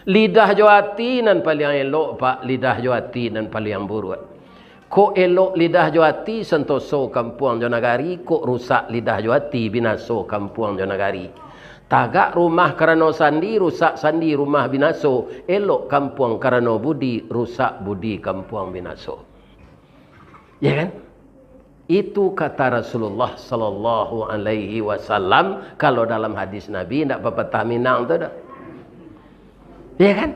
Lidah Johati nan paling elok pak, lidah Johati nan paling buruk. Ko elok lidah Johati sentoso kampung Jonagari, ko rusak lidah Johati binaso kampung Jonagari. Tagak rumah karena sandi, rusak sandi rumah binaso. Elok kampung karena budi, rusak budi kampung binaso. Ya kan? Itu kata Rasulullah sallallahu alaihi wasallam. Kalau dalam hadis Nabi ndak pepatah Minang tu dah. Ya kan?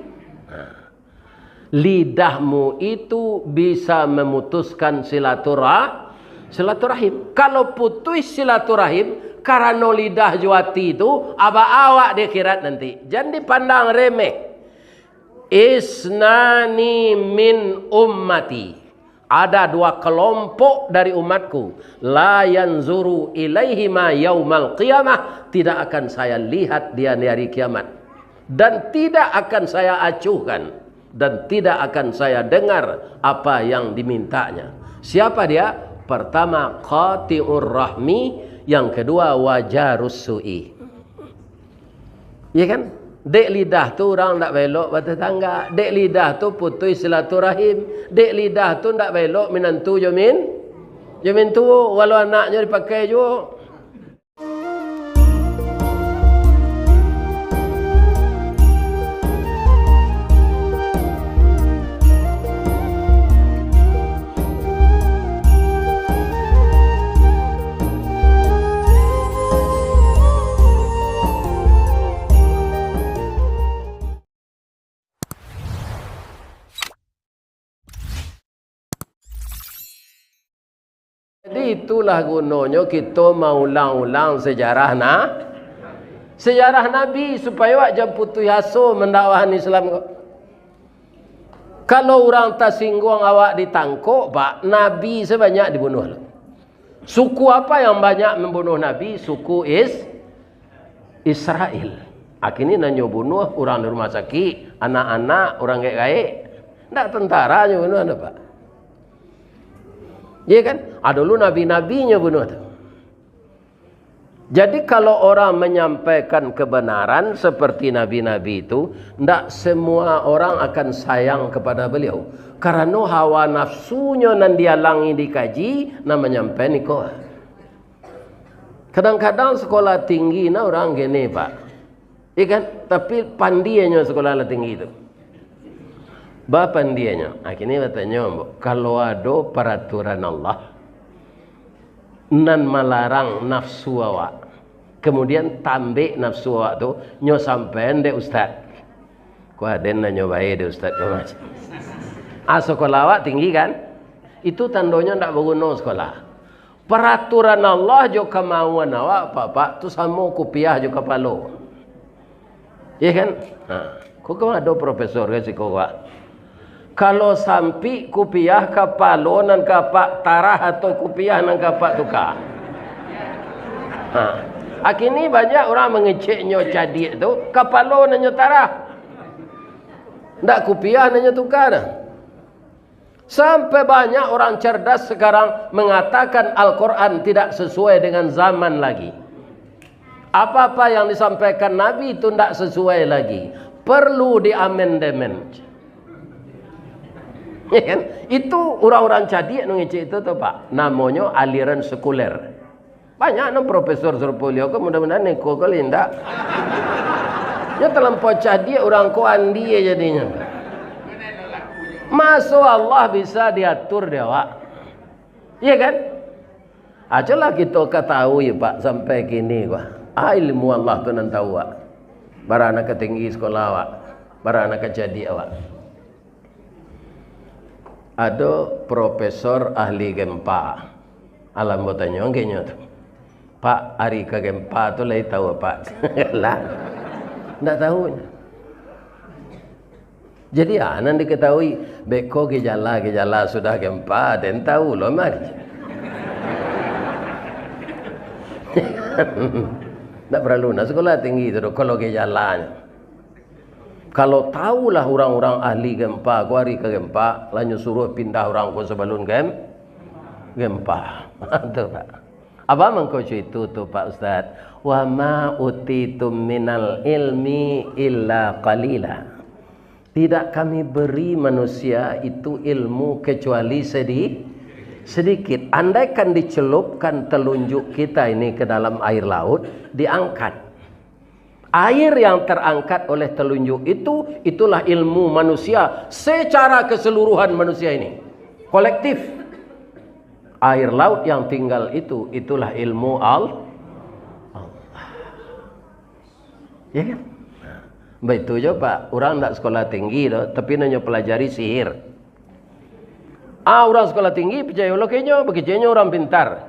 Lidahmu itu bisa memutuskan silaturahim. Kalau putus silaturahim karena lidah Johati itu, awak di akhirat nanti. Jangan dipandang remeh. Isnani min ummati. Ada dua kelompok dari umatku. La yanzuru ilaihima yaumal qiyamah. Tidak akan saya lihat dia di hari kiamat. Dan tidak akan saya acuhkan. Dan tidak akan saya dengar apa yang dimintanya. Siapa dia? Pertama, qati'ur rahmi. Yang kedua, wajarus su'i. Ya kan? Dek lidah tu orang tak belok bertetangga. Dek lidah tu putus silaturahim. Dek lidah tu tak belok menantu jamin tu. Walau anaknya dipakai juga. Jadi itulah gunanya kita mau ulang-ulang sejarah Nabi supaya awak jangan putus asa mendakwahan Islam. Kalau orang tersinggung awak ditangkap, pak, Nabi sebanyak dibunuh. Suku apa yang banyak membunuh Nabi? Suku Israel. Akhirnya nanya bunuh orang di rumah sakit, anak-anak, orang gaik-gaik. Tak tentara yang bunuh ada, pak. Ya kan? Ada dulu nabi-nabinya bunuh tu. Jadi kalau orang menyampaikan kebenaran seperti nabi-nabi itu, tidak semua orang akan sayang kepada beliau. Karena hawa nafsunya nan dia langi dikaji, nak menyampaikan niko. Kadang-kadang sekolah tinggi na orang gini, pak. Ya kan? Tapi pandianya sekolah tinggi itu. Bapak dianya, akhirnya bertanya, kalau ada peraturan Allah nan melarang nafsu awak, kemudian tambah nafsu awak tu nyo sampean de ustaz, ku ada nanya baik de ustaz kau macam. Sekolah awak tinggi kan? Itu tandanya ndak berguna sekolah. Peraturan Allah jo kemauan awak, pak tu sama kopiah jo kepala. Ya kan? Kau ada profesor ke si kau pak? Kalau sampai kupiah kapalo nan kapak tarah atau kupiah nan kapak tukar. Akhirnya banyak orang mengeceknya cadik tu kapalo nan tarah. Ndak kupiah nan tukar. Sampai banyak orang cerdas sekarang mengatakan Al-Quran tidak sesuai dengan zaman lagi. Apa-apa yang disampaikan Nabi itu tidak sesuai lagi. Perlu di-amandemen. Ya kan? Itu orang-orang cadik ngecek itu tu pak. Namanya aliran sekuler. Banyak profesor Surpolio ke mudah-mudahan neko ke linda. Ya terlampau cadik orang ko andi jadinya. Masuk Allah bisa diatur dia pak. Iya kan? Ajalah kita ketahui pak sampai kini pak. Ilmu Allah tu nan tahu pak. Barana ketinggi sekolah pak. Barana kecadik pak. Ada profesor ahli gempa. Alam bertanya, enggaknya tu. Pak, hari ke gempa tu lagi tahu pak. Lah, tak tahu. Jadi nanti diketahui, beko gejala sudah gempa, dan tahu loh mak. Tak perlu nak sekolah tinggi tu kalau gejalanya. Kalau tahulah orang-orang ahli gempa, kuari ke gempa, lalu suruh pindah orang ko sebelum gempa. Itu pak. Apa mengkau itu tu pak Ustaz? Wa ma utitum minal ilmi illa qalila. Tidak kami beri manusia itu ilmu kecuali sedikit. Andaikan dicelupkan telunjuk kita ini ke dalam air laut, diangkat. Air yang terangkat oleh telunjuk itu, itulah ilmu manusia secara keseluruhan manusia ini. Kolektif. Air laut yang tinggal itu, itulah ilmu Allah. Ya kan? Begitu je Pak, orang tak sekolah tinggi dah, tapi hanya pelajari sihir. Orang sekolah tinggi percaya Allah kayaknya, begitunya orang pintar.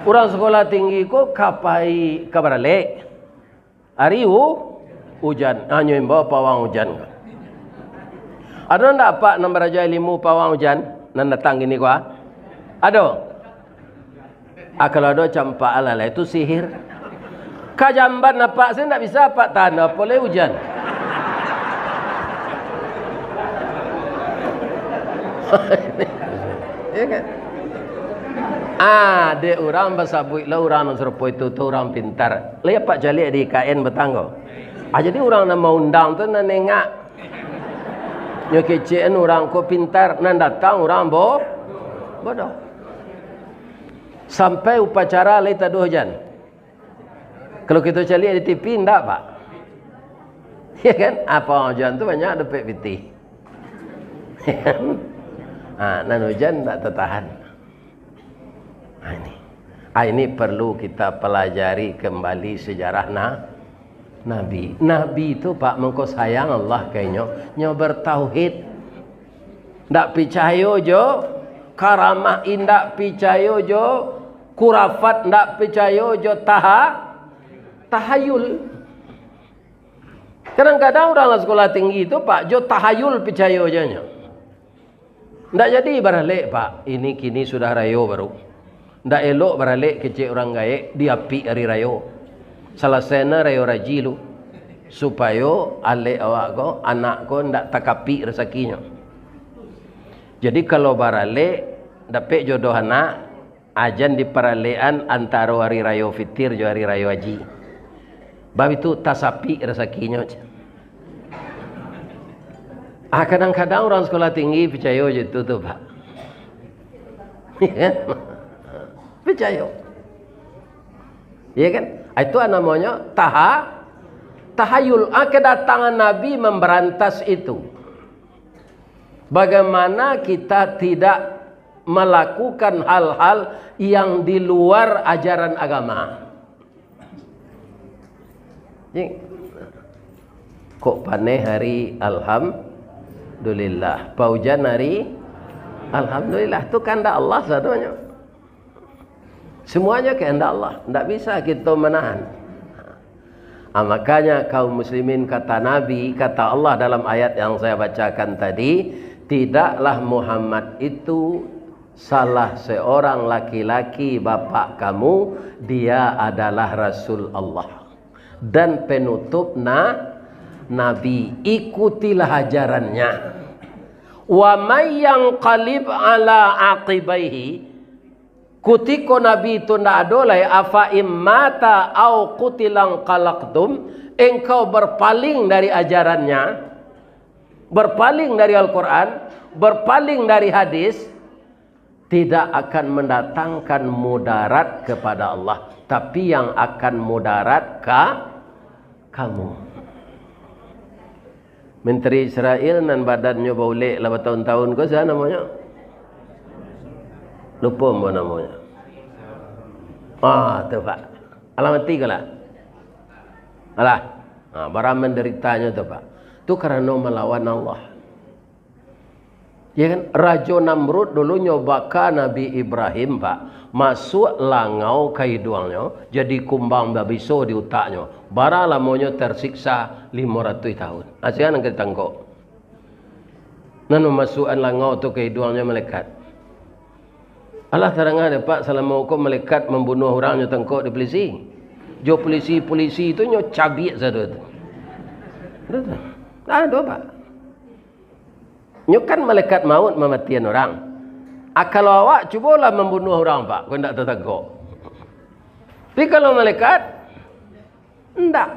Orang sekolah tinggi kok kapai kabarale. Hari hujan, hanya bawa pawang hujan. Ada ndak Pak nombor raja ilmu pawang hujan? Nan datang gini kok? Ada. Kalau ada campak alala itu sihir. Kajamban apa? Saya tak bisa Pak tanah boleh hujan. Ya kan? Dia orang basabui lah orang yang serupa itu tu orang pintar. Lihat Pak Jali di KN betanggo. Jadi orang nak mau undang tu nak nengak. Nyo kecen orang ko pintar, nan datang orang bodoh. Sampai upacara lai tak hujan. Kalau kita cari di TV, enggak Pak. Ya kan? Apa hujan tu banyak dapat piti. Nan hujan tak tertahan. Ini perlu kita pelajari kembali sejarah Nabi. Nabi itu Pak mengko sayang Allah kayaknya. Nyo bertauhid. Ndak percaya jo. Karamah indak percaya jo. Kurafat ndak percaya jo tahayul. Kadang-kadang orang sekolah tinggi itu Pak jo tahayul percaya aja. Ndak jadi baralik Pak. Ini kini sudah rayo baru. Ndak elok baralik kecil orang gaek diapi hari rayo. Salah sena rayo rajilu supaya ale awak ko anak ko ndak takapi rezekinya. Jadi kalau baralik dapat jodoh anak ajan di peralian antara hari rayo fitir jo hari rayo haji. Bab itu tasapi rezekinya. Kadang-kadang orang sekolah tinggi percaya je tu Pak. Percaya. Ya kan? Itu namanya tahayul. Kedatangan Nabi memberantas itu. Bagaimana kita tidak melakukan hal-hal yang di luar ajaran agama. Kok paneh hari alhamdulillah, paujan hari alhamdulillah. Itu kehendak Allah satunya. Semuanya kehendak Allah. Tidak bisa kita menahan. Makanya kaum muslimin kata Nabi, kata Allah dalam ayat yang saya bacakan tadi, tidaklah Muhammad itu salah seorang laki-laki bapak kamu, dia adalah Rasul Allah dan penutup Nabi. Ikutilah ajarannya. Wa may yanqalib ala aqibaihi, kutiko Nabi itu ndak adolai afa immata au qutilang qalaqtum, engkau berpaling dari ajarannya, berpaling dari Al-Quran, berpaling dari hadis, tidak akan mendatangkan mudarat kepada Allah, tapi yang akan mudarat kamu. Menteri Israel nan badannya baulek lah bertahun-tahun ke sana namanya. Lupa apa namanya. Tu Pak. Alamat 3 lah. Alah. Barang menderitanya tu Pak. Itu karena melawan Allah. Ya kan? Raja Namrud dulu nyobaka Nabi Ibrahim Pak. Masuk langau kaiduangnya. Jadi kumbang babiso di utaknya. Bara lamonyo tersiksa 500 tahun. Asian yang kita tangkok. Nanu masukan langau tu kaiduangnya melekat. Allah terangkan Pak selama hukum melekat membunuh orangnya tangkok di polisi. Jo polisi itu nyo cabik satu tu. Ada Pak. Nyo kan malaikat maut mematian orang. Kalau awak cubalah membunuh orang Pak, kau tidak tertangkap. Tapi kalau malaikat, tidak.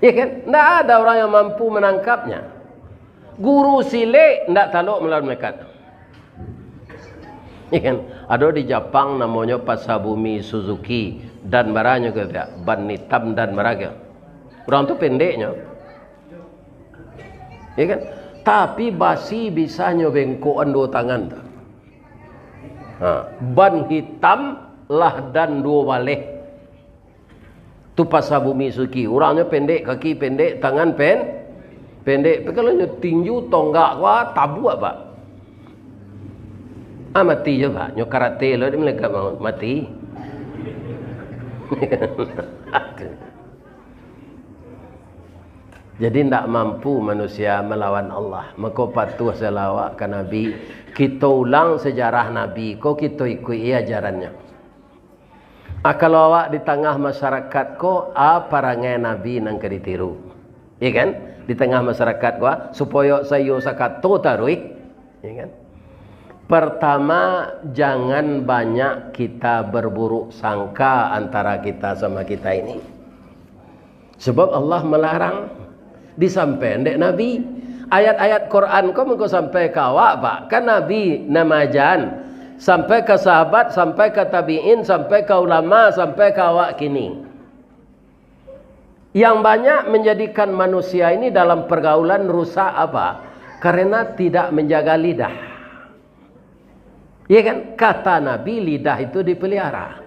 Ya kan? Tidak ada orang yang mampu menangkapnya. Guru silik tidak taluk melawan mereka. Ya kan? Ada di Jepang namanya Pasabumi Suzuki dan baranya kata ban hitam dan baraga. Orang tu pendeknya. Ya kan? Tapi basi bisa nyobengkoan dua tangan. Ban hitam lah dan dua balik. Tu Pasabumi Suzuki. Orangnya pendek, kaki pendek, tangan pendek. Tapi kalau tinju tonggak wah tabu apa? Mati je pak. Nyo karate lo dia mereka mau mati. Jadi tidak mampu manusia melawan Allah. Maka patuh selawat ke Nabi. Kita ulang sejarah Nabi. Kau kita ikuti ajarannya. Kalau awak di tengah masyarakat ko parangai Nabi nang ditiru. Ya kan? Di tengah masyarakat ko supaya saya sakato taruik. Ya kan? Pertama, jangan banyak kita berburuk sangka antara kita sama kita ini. Sebab Allah melarang disampaikan dek Nabi. Ayat-ayat Quran ko mengko sampai ke awak pak. Kan Nabi namajan. Sampai ke sahabat, sampai ke tabi'in, sampai ke ulama, sampai ke awak kini. Yang banyak menjadikan manusia ini dalam pergaulan rusak apa? Karena tidak menjaga lidah. Ya kan? Kata Nabi lidah itu dipelihara.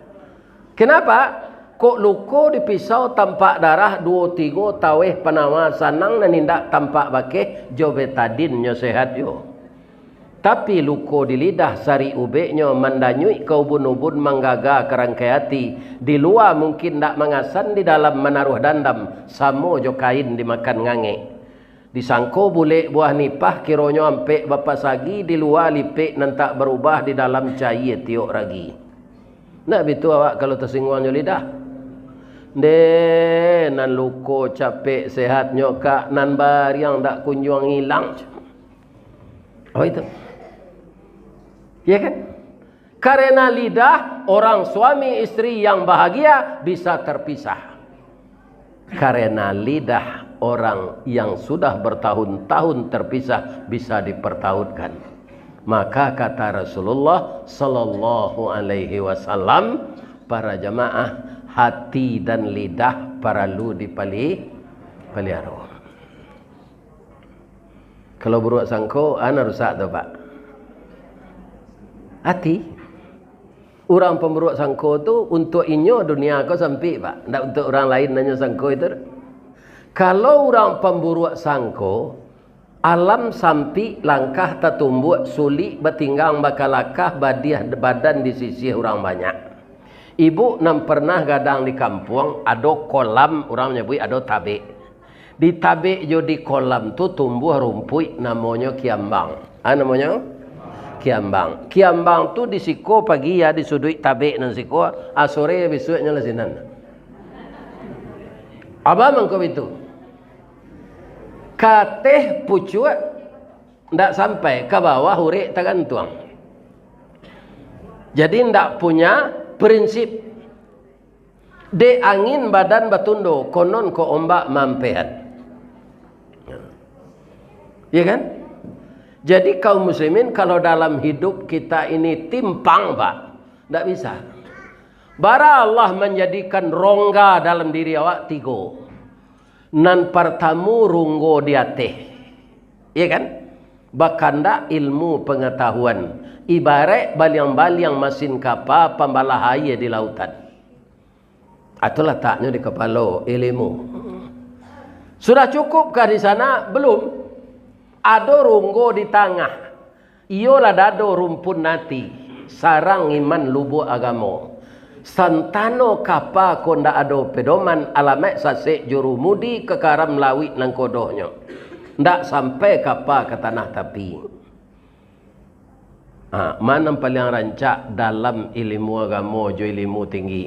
Kenapa? Kok luko dipisau tampak darah 2-3 taweh penawa sanang dan nindak tampak bakeh jobetadin nyo sehat yo. Tapi luko di lidah sari ubeknya mandanyui ke ubun-ubun manggaga kerangkai hati. Di luar mungkin tak mengasan, di dalam menaruh dandam. Samo jo kain dimakan ngange. Disangko boleh buah nipah kironyo ampe bapa sagi. Di luar lipik nantak berubah, di dalam cair tiok ragi. Nak betul awak kalau tersinggung lidah. Nan luko capek sehatnya kak. Nan bariang tak kunjung hilang. Oh itu. Ya kan? Karena lidah orang suami istri yang bahagia bisa terpisah. Karena lidah orang yang sudah bertahun-tahun terpisah bisa dipertautkan. Maka kata Rasulullah sallallahu alaihi wasallam, para jamaah, hati dan lidah perlu dipelihara. Kalau berbuat sangko, ana rusak tu pak. Hati. Orang pembuat sangko tu untuk inyo dunia kau sampai pak. Tak untuk orang lain nanya sangko itu. Kalau orang pembuat sangko, alam sampai langkah tertumbuh sulit bertinggang bakalakah badiah badan di sisi orang banyak. Ibu nam pernah gadang di kampung ada kolam orang menyebut ada tabe. Di tabe jo di kolam tu tumbuh rumput namanya kiambang. Namanya kiambang. Kiambang tu di siko pagi ya di sudut tabe nan siko, sore besoknya lah sinan. Apa mangko itu? Kateh pucuat ndak sampai ke bawah hurek tergantung. Jadi ndak punya prinsip. De angin badan batundo, konon ko ombak mampean. Ya kan? Jadi kaum muslimin kalau dalam hidup kita ini timpang pak, tidak bisa. Bara Allah menjadikan rongga dalam diri awak 3. Nan pertamu runggo di hati. Iya kan? Bakanda ilmu pengetahuan. Ibarat baliang-baliang mesin kapal pembalahaya di lautan. Itu letaknya di kepala ilmu. Sudah cukupkah di sana? Belum. Ada runggo di tengah. Iyolah dado rumpun nati. Sarang iman lubu agama. Santano kapa konda ado pedoman alamek sasek jurumudi kekaram lawit nang kodohnya. Ndak sampai kapa ke tanah tapi. Mana paling rancak dalam ilmu agama jo ilmu tinggi.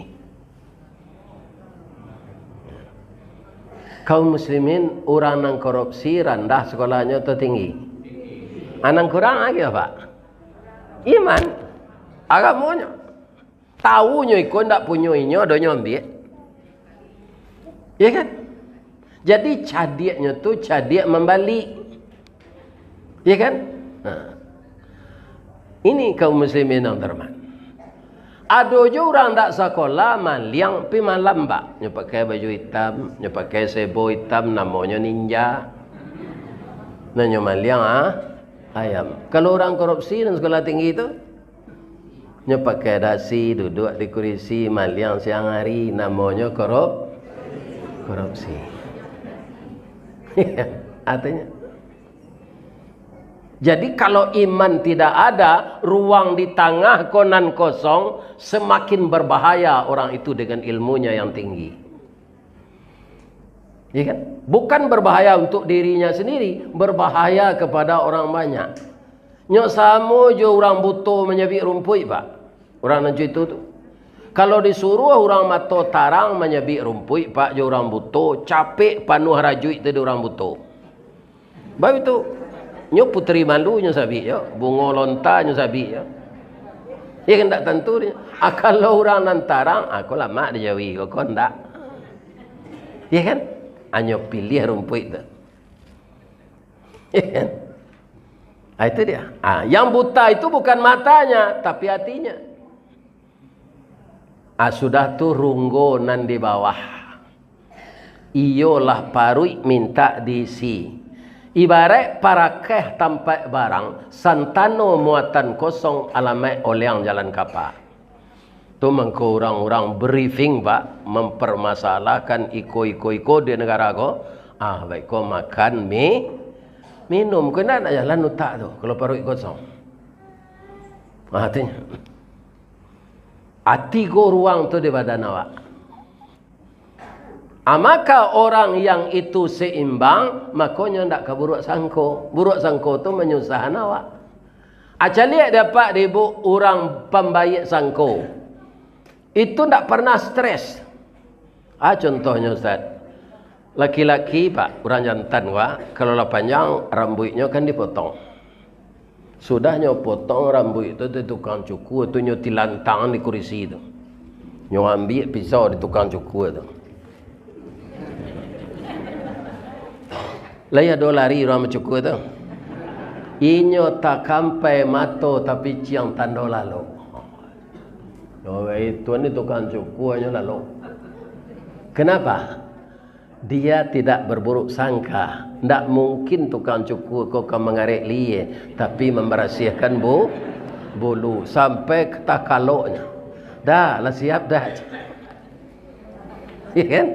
Kaum muslimin orang nang korupsi rendah sekolahnya tu tinggi. Anang kurang lagi apa? Iman agamanya. Tahunya ikut ndak punya inyo do nyambi. Ya kan? Jadi cadiaknya tu cadiak membalik. Ya kan? Ini kaum muslimin yang terhormat. Ada je orang tak sekolah maliang pi malam pak. Nya pakai baju hitam, nya pakai sebo hitam, namanya ninja. Nanya maliang ayam. Kalau orang korupsi dan sekolah tinggi itu, nya pakai dasi, duduk di kursi maliang siang hari, namanya korupsi. Artinya. Jadi kalau iman tidak ada, ruang di tengah konan kosong, semakin berbahaya orang itu dengan ilmunya yang tinggi. Ya kan? Bukan berbahaya untuk dirinya sendiri, berbahaya kepada orang banyak. Nyok samo jo orang buto menyabik rumput pak. Orang nanti itu tu. Kalau disuruh orang mato tarang menyabik rumput pak jo orang buto, capek panuh rajuit tu orang buto. Baik itu. Nyo puteri malu nyo sabi yo, bunga lonta nyo sabi yo. Ya kan tak tentu dia. Kalau orang nantarang, aku lama dia jawi kok ndak. Ya kan? Anyo pilih rumput itu. Ya kan? Itu dia. Yang buta itu bukan matanya, tapi hatinya. Sudah tu runggonan di bawah. Iyolah parui minta diisi. Ibarat parakeh tampak barang, santano muatan kosong alamat oleang jalan kapal. Tu mengko orang-orang briefing pak, mempermasalahkan iko di negara ko. Baik ko makan minum kena nak jalan utak tu kalau perut kosong. Artinya hati ko ruang tu di badan awak. Maka orang yang itu seimbang, makanya tidak ke buruk sangko. Buruk sangko itu menyusahkan awak. Lihat dapat ribu orang pembayar sangko. Itu tidak pernah stres. Contohnya Ustaz. Laki-laki pak, orang jantan pak, kalau lah panjang rambutnya kan dipotong. Sudahnya potong rambut itu di tukang cukur, itu nyoti lantang di kursi itu. Nyo ambil pisau di tukang cukur itu. Laya do lari orang mencukur tu. Inyo tak kampai mato tapi ciang tando lalu. Itu ni tukang cukurnya lalu. Kenapa? Dia tidak berburuk sangka. Tak mungkin tukang cukur kau akan mengarik liye, tapi memberasihakan bulu sampai ke takaloknya. Dah lah siap dah. Ya kan?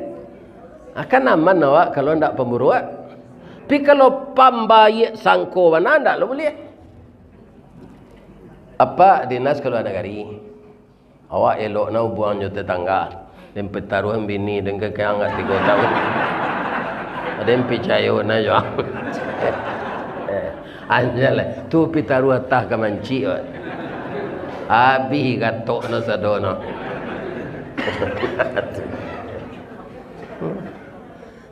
Akan aman awak kalau tak pemburuan. Tapi kalau pembayar sangko mana tak lo boleh. Apa dinas keluar negeri? Awak elok nak buang jauh tetangga. Dan pertaruhan bini dan kekayaan 3 tahun. Ada yang percaya na jo. Anjal tu pertaruhan tah ke manci. Abi gatok na sadono.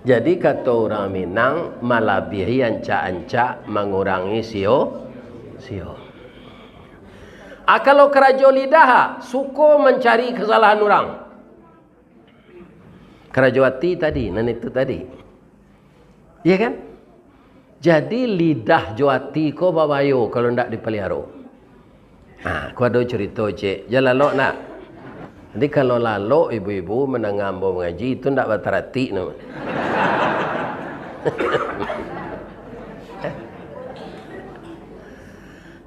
Jadi kata orang Minang, malabihi anca-anca mengurangi sio. Kalau kerajo lidah, suko mencari kesalahan orang. Kerajo hati tadi, nan itu tadi. Iya kan? Jadi lidah joati ko babayo kalau ndak dipelihara. Ku ada cerita cik, jalalok nak. Jadi kalau lalu ibu-ibu menangambo mengaji itu tidak berterati no.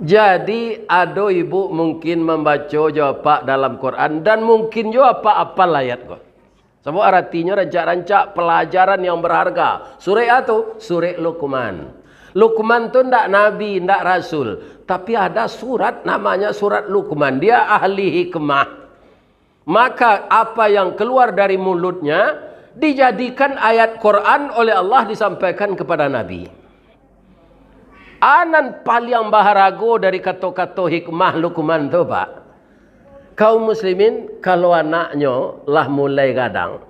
Jadi ada ibu mungkin membaca jawab dalam Quran dan mungkin juga apa ayat kok. Sebab artinya rancak-rancak pelajaran yang berharga. Surah itu surah Luqman. Luqman itu tidak nabi, tidak rasul, tapi ada surat namanya surat Luqman. Dia ahli hikmah. Maka apa yang keluar dari mulutnya dijadikan ayat Quran oleh Allah disampaikan kepada Nabi. Anan paling baharago dari kata-kata hikmah Luqman tu pak. Kaum muslimin kalau anaknya lah mulai gadang.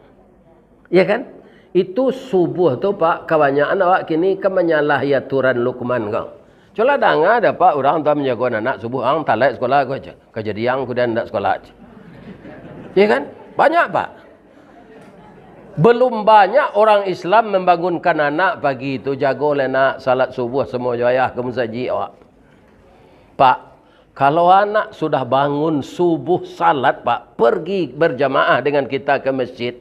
Ya kan? Itu subuh tu pak kebanyakan awak kini menyalahi aturan Luqman kau. Coba dengar ada pak orang tak menjaga anak subuh ang talak sekolah kau aja. Kejadian aku dan tak sekolah aja. Ya kan? Banyak pak. Belum banyak orang Islam membangunkan anak pagi itu, jaga nak salat subuh semua ayah ke masjid awak. Pak, kalau anak sudah bangun subuh salat, Pak, pergi berjamaah dengan kita ke masjid,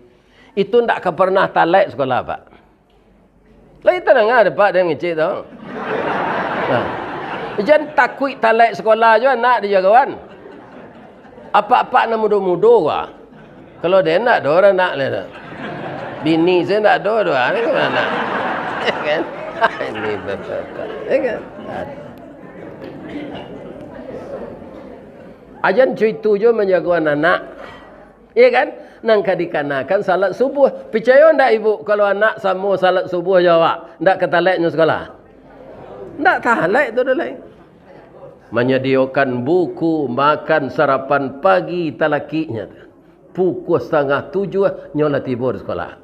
itu tak akan pernah talak sekolah, Pak. Lain tenang ada Pak dia ngecik tu. Jangan takut talak sekolah je anak dia kawan. Apa-apa nak muda-muda wah. Kalau dia nak ada orang nak lah. Bini saya nak ada dua ni mana? Kan? Ini betul. Kan? Ajan cerita je menjaga anak. Ya kan? Nang kadikanakan salat subuh. Percaya ndak ibu kalau anak sama salat subuh jawab, ndak ketalaknya sekolah? Ndak talak tu dah lain. Menyediakan buku, makan sarapan pagi talakinya. Pukul 6:30 nyola tidur sekolah.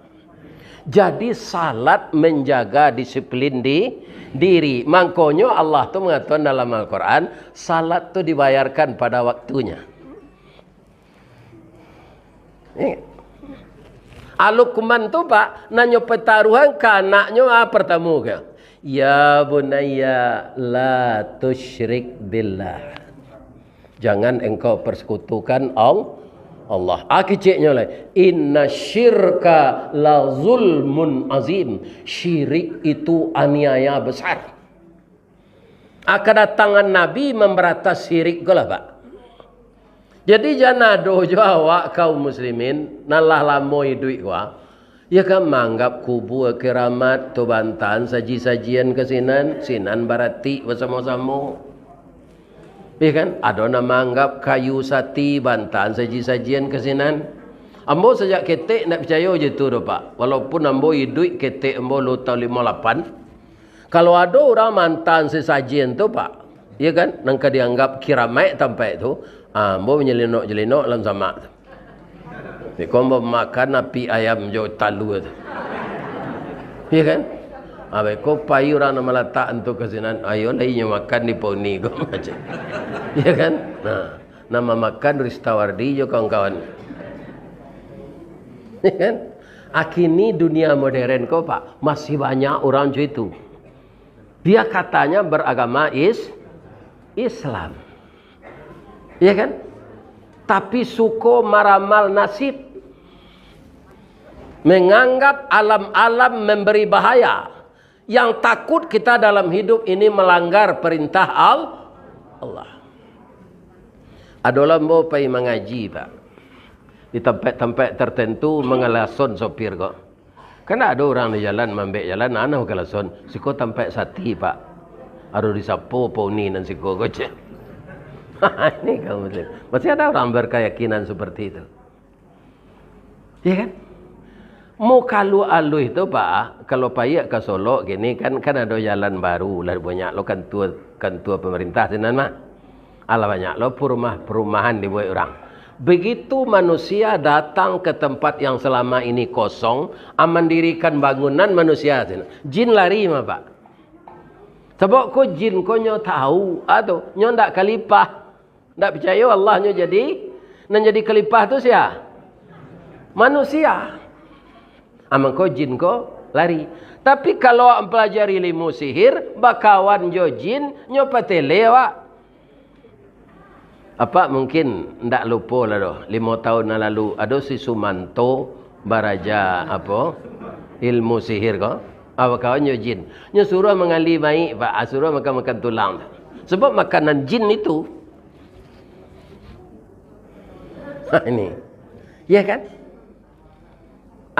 Jadi salat menjaga disiplin di diri. Makanya Allah tu mengatakan dalam Al-Quran, salat tu dibayarkan pada waktunya. Alukman tu Pak, nanya pertaruhan ke anaknya pertama ke. Ya bunayya la tusyrik billah. Jangan engkau persekutukan Allah. Keciknya lah. Inna syirka la zulmun azim. Syirik itu aniaya besar. Kedatangan Nabi memberatas syirik ke lah Pak. Jadi jangan ada awak kaum muslimin nalah lama hidup gua. Ya kan menganggap kubur keramat tu bantan saji-sajian ke sinan barati bersama-sama. Ya kan? Ada nama anggap kayu sati bantan saji-sajian ke sinan. Ambo sejak ketek nak percaya je tu dah Pak. Walaupun ambo hidup ketek ambo lu tahun 58. Kalau ada orang mantan sesajian tu Pak. Ya kan? Nangka dianggap keramat sampai tu. Ambo menyelinok-jelinok dalam sama tu. Ni kombo makan api ayam jo talu tu. Ya kan? Ko payu orang nama letak untuk kesinan. Ayo lainnya makan di poni ko macam. Ya kan? Nah, nama makan Ristawardi jo kawan-kawan. Ya kan? Kini dunia modern ko Pak, masih banyak orang jo itu. Dia katanya beragama Islam. Ya kan? Tapi suko meramal nasib. Menganggap alam-alam memberi bahaya. Yang takut kita dalam hidup ini melanggar perintah Allah. Adalah mau pergi mengaji Pak. Di tempat-tempat tertentu mengalason sopir kok. Karena ada orang di jalan mambek jalan anak kalason. Siko tempat sati Pak. Ada disapo poni dan siko goce. Ini kaum muslim. Masih ada orang berkeyakinan seperti itu. Ya kan? Mau kalau alu itu Pak, kalau payak ke Solo gini kan ada jalan baru lah banyak lo kan tua pemerintah sinan mah. Ala banyak lo perumahan dibuat orang. Begitu manusia datang ke tempat yang selama ini kosong, mendirikan bangunan manusia sinan. Jin lari mah Pak. Sebab ko jin ko nyo tahu atau nyo ndak kalipah. Ndak percaya Allah nyo jadi nan jadi kalipah tu sia? Manusia. Amang ko jin ko lari. Tapi kalau mempelajari ilmu sihir, bakawan jo jin nyo patele awak. Apa mungkin ndak lupa lah doh 5 tahun yang lalu ada si Sumanto baraja apa ilmu sihir ko. Kawan nyo jin. Nyo suruh mengali baik Pak, suruh makan tulang. Sebab makanan jin itu. Ini. Ya kan?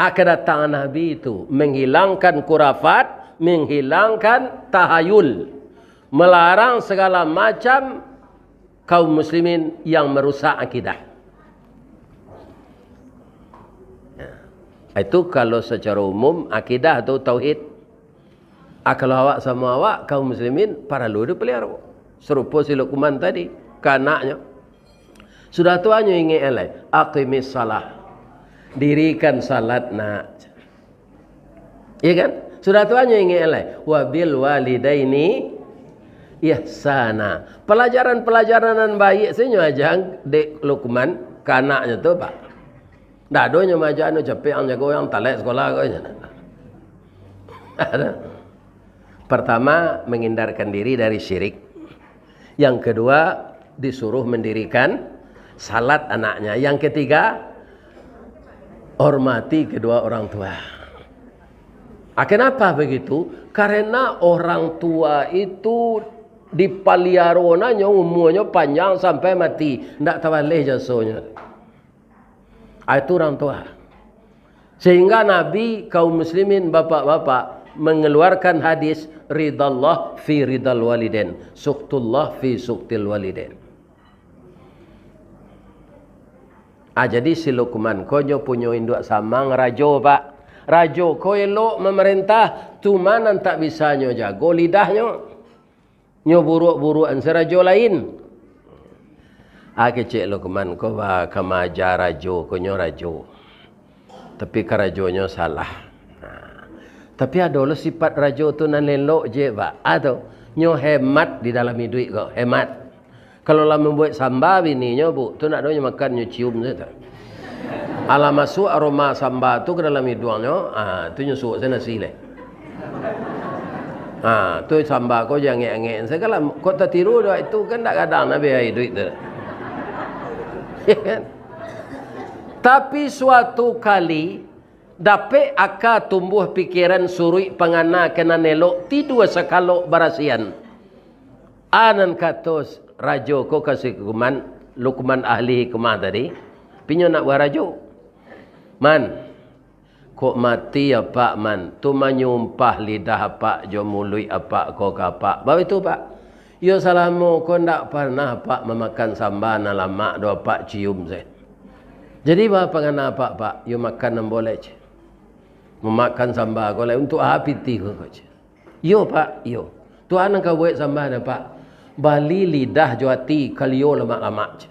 Kedatangan Nabi itu menghilangkan kurafat, menghilangkan tahayul, melarang segala macam kaum muslimin yang merusak akidah. Itu kalau secara umum akidah atau tauhid. Kalau awak sama awak kaum muslimin perlu dipelihara. Serupa si Luqman tadi, kanaknya. Sudah tuanya ingin elai, aqimis salah. Dirikan salat nak. Ya kan? Sudah tuanya ingin elai, wabil walidaini ihsana. Pelajaran-pelajaran baik sebenarnya aja dek Luqman kanaknya tu Pak. Ndak adonyo majano capek ang jago yang talek sekolah kau. Ada. Pertama, menghindarkan diri dari syirik. Yang kedua, disuruh mendirikan salat anaknya. Yang ketiga, hormati kedua orang tua. Kenapa begitu? Karena orang tua itu dipaliaronanya umurnya panjang sampai mati. Tidak tawalih jasanya. Itu orang tua. Sehingga Nabi kaum muslimin bapak-bapak mengeluarkan hadis ridallah fi ridal waliden, suktullah fi suktil waliden. Jadi si Luqman konyo punya induk samang rajo pak. Rajo ko elok memerintah cuman tak bisa nyo jago lidahnya. Nyo buruk-burukan serajo lain. Kecik Luqman ko ba kamaja rajo ko nyo rajo. Tapi karajonyo salah. Tapi ada lo sifat rajo tu nan lelok je pak. Atau nyo hemat di dalam duit kau, hemat. Kalau lah membuat sambal bininya bu, tu nak doanya makan nyo cium saja. Ala masuk aroma sambal tu ke dalam hidungnya, tu nyo suuk saya nasi leh. Tu sambal kau jangan ngek-ngek. Segala kau tak tiru dah itu kan tak kadang nabi ai duit tu. Tapi suatu kali dapat aka tumbuh pikiran surui pengana kena nelok tidur sekalok barasian. Anan katos rajo ko kasih Luqman ahli hikmah tadi. Pinyo nak warajo. Man, kok mati apa man? Tu menyumpah lidah apa jo mului apa ko kapak. Bawa itu pak. Yo salamu ko ndak pernah pak memakan sambal na lama do pak cium saya. Jadi apa ngana apa pak? Yo makan nam boleh je. Memakan sambal ko untuk apiti ko je. Yo pak, yo. Tuan kau buat sambal na pak. Bali lidah juati kalio lemak-lemak je.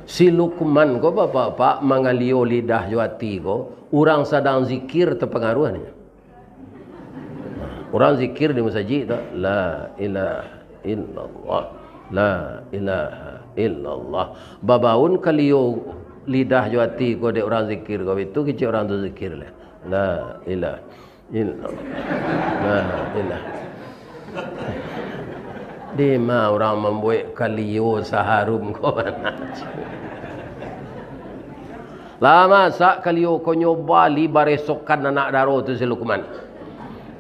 Si Luqman ko bapak mangalio lidah juati ko, orang sedang zikir terpengaruhnya. Orang zikir di masjid tu, la ilaha illallah, la ilaha illallah. Babaun kalio lidah juati ko de orang zikir ko itu kecil orang tu zikir lah. La ilaha illallah. La ilaha. Di mana orang membuat kalio saharum ko lama sak kalio ko nyoba li baresokan anak daro tu si Luqman.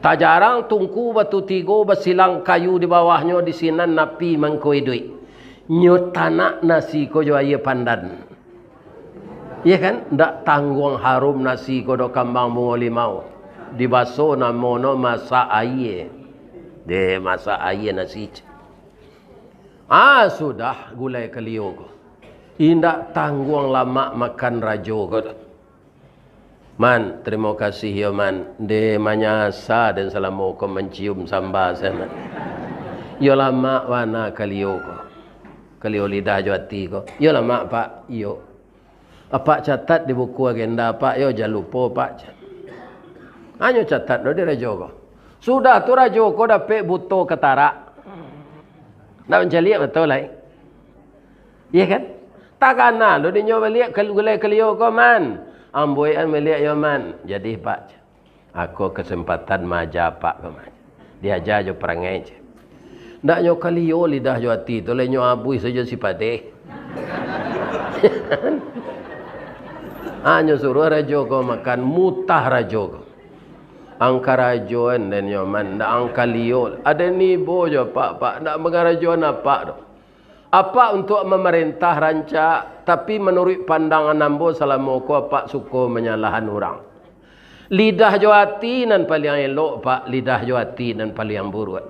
Tak jarang tungku batu tigo basilang kayu di bawahnya di sinan napi mangkoi duit. Nyo tanak nasi ko jo aye pandan. Ya kan? Ndak tanggung harum nasi ko do kambang bungo limau. Di baso namono masa aye. De masa aye nasi. Sudah gulai kalio ko. Indak tanggung lama makan rajo ko. Man, terima kasih ya man. De manyasa dan salamu ko mencium sambal sana. Yo lama wana kalio ko. Kalio lidah jo hati ko. Yo lama pak, yo. Apa catat di buku agenda pak, yo jangan lupa pak. Hanya catat do di rajo ko. Sudah tu rajo ko dapat buto ketara. Nak mencari betul lah. Iya kan? Takana lo di nyoba lihat gulai kalio ko man. Amboyan melihat yo man. Jadi pak, aku kesempatan maja pak ko man. Diajar jo perangai je. Ndak nyo kalio lidah jo hati tu le nyo abui saja si pade. Nyo suruh rajo ko makan mutah rajo ko. Angka rajoan dan yo man ndak angka liol. Ada ni bojo pak ndak mengarajoan apa do. Apa untuk memerintah rancak tapi menurut pandangan nambo salamoko apa suko menyalahan orang. Lidah johati nan paling elok pak, lidah johati nan paling buruk.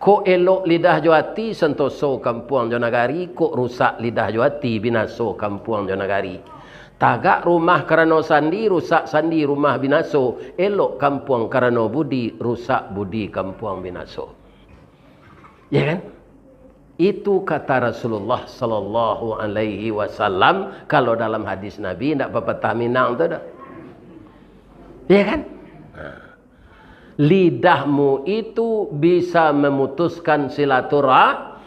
Ko elok lidah johati sentoso kampung jonagari, ko rusak lidah johati binaso kampung jonagari. Tagak rumah karena sandi, rusak sandi rumah binaso. Elok kampung karena budi, rusak budi kampung binaso. Ya kan? Itu kata Rasulullah sallallahu alaihi wasallam. Kalau dalam hadis Nabi tidak apa-apa minang tu dah. Ya kan? Lidahmu itu bisa memutuskan silaturahim.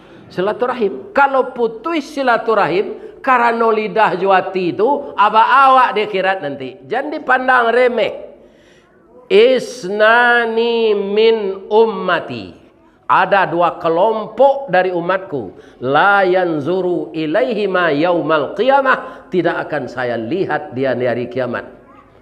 Kalau putus silaturahim, karena lidah juati itu aba awak di akhirat nanti. Jangan dipandang remeh. Isnani min ummati. Ada dua kelompok dari umatku. La yanzuru ilaihima yaumal qiyamah. Tidak akan saya lihat dia di hari kiamat.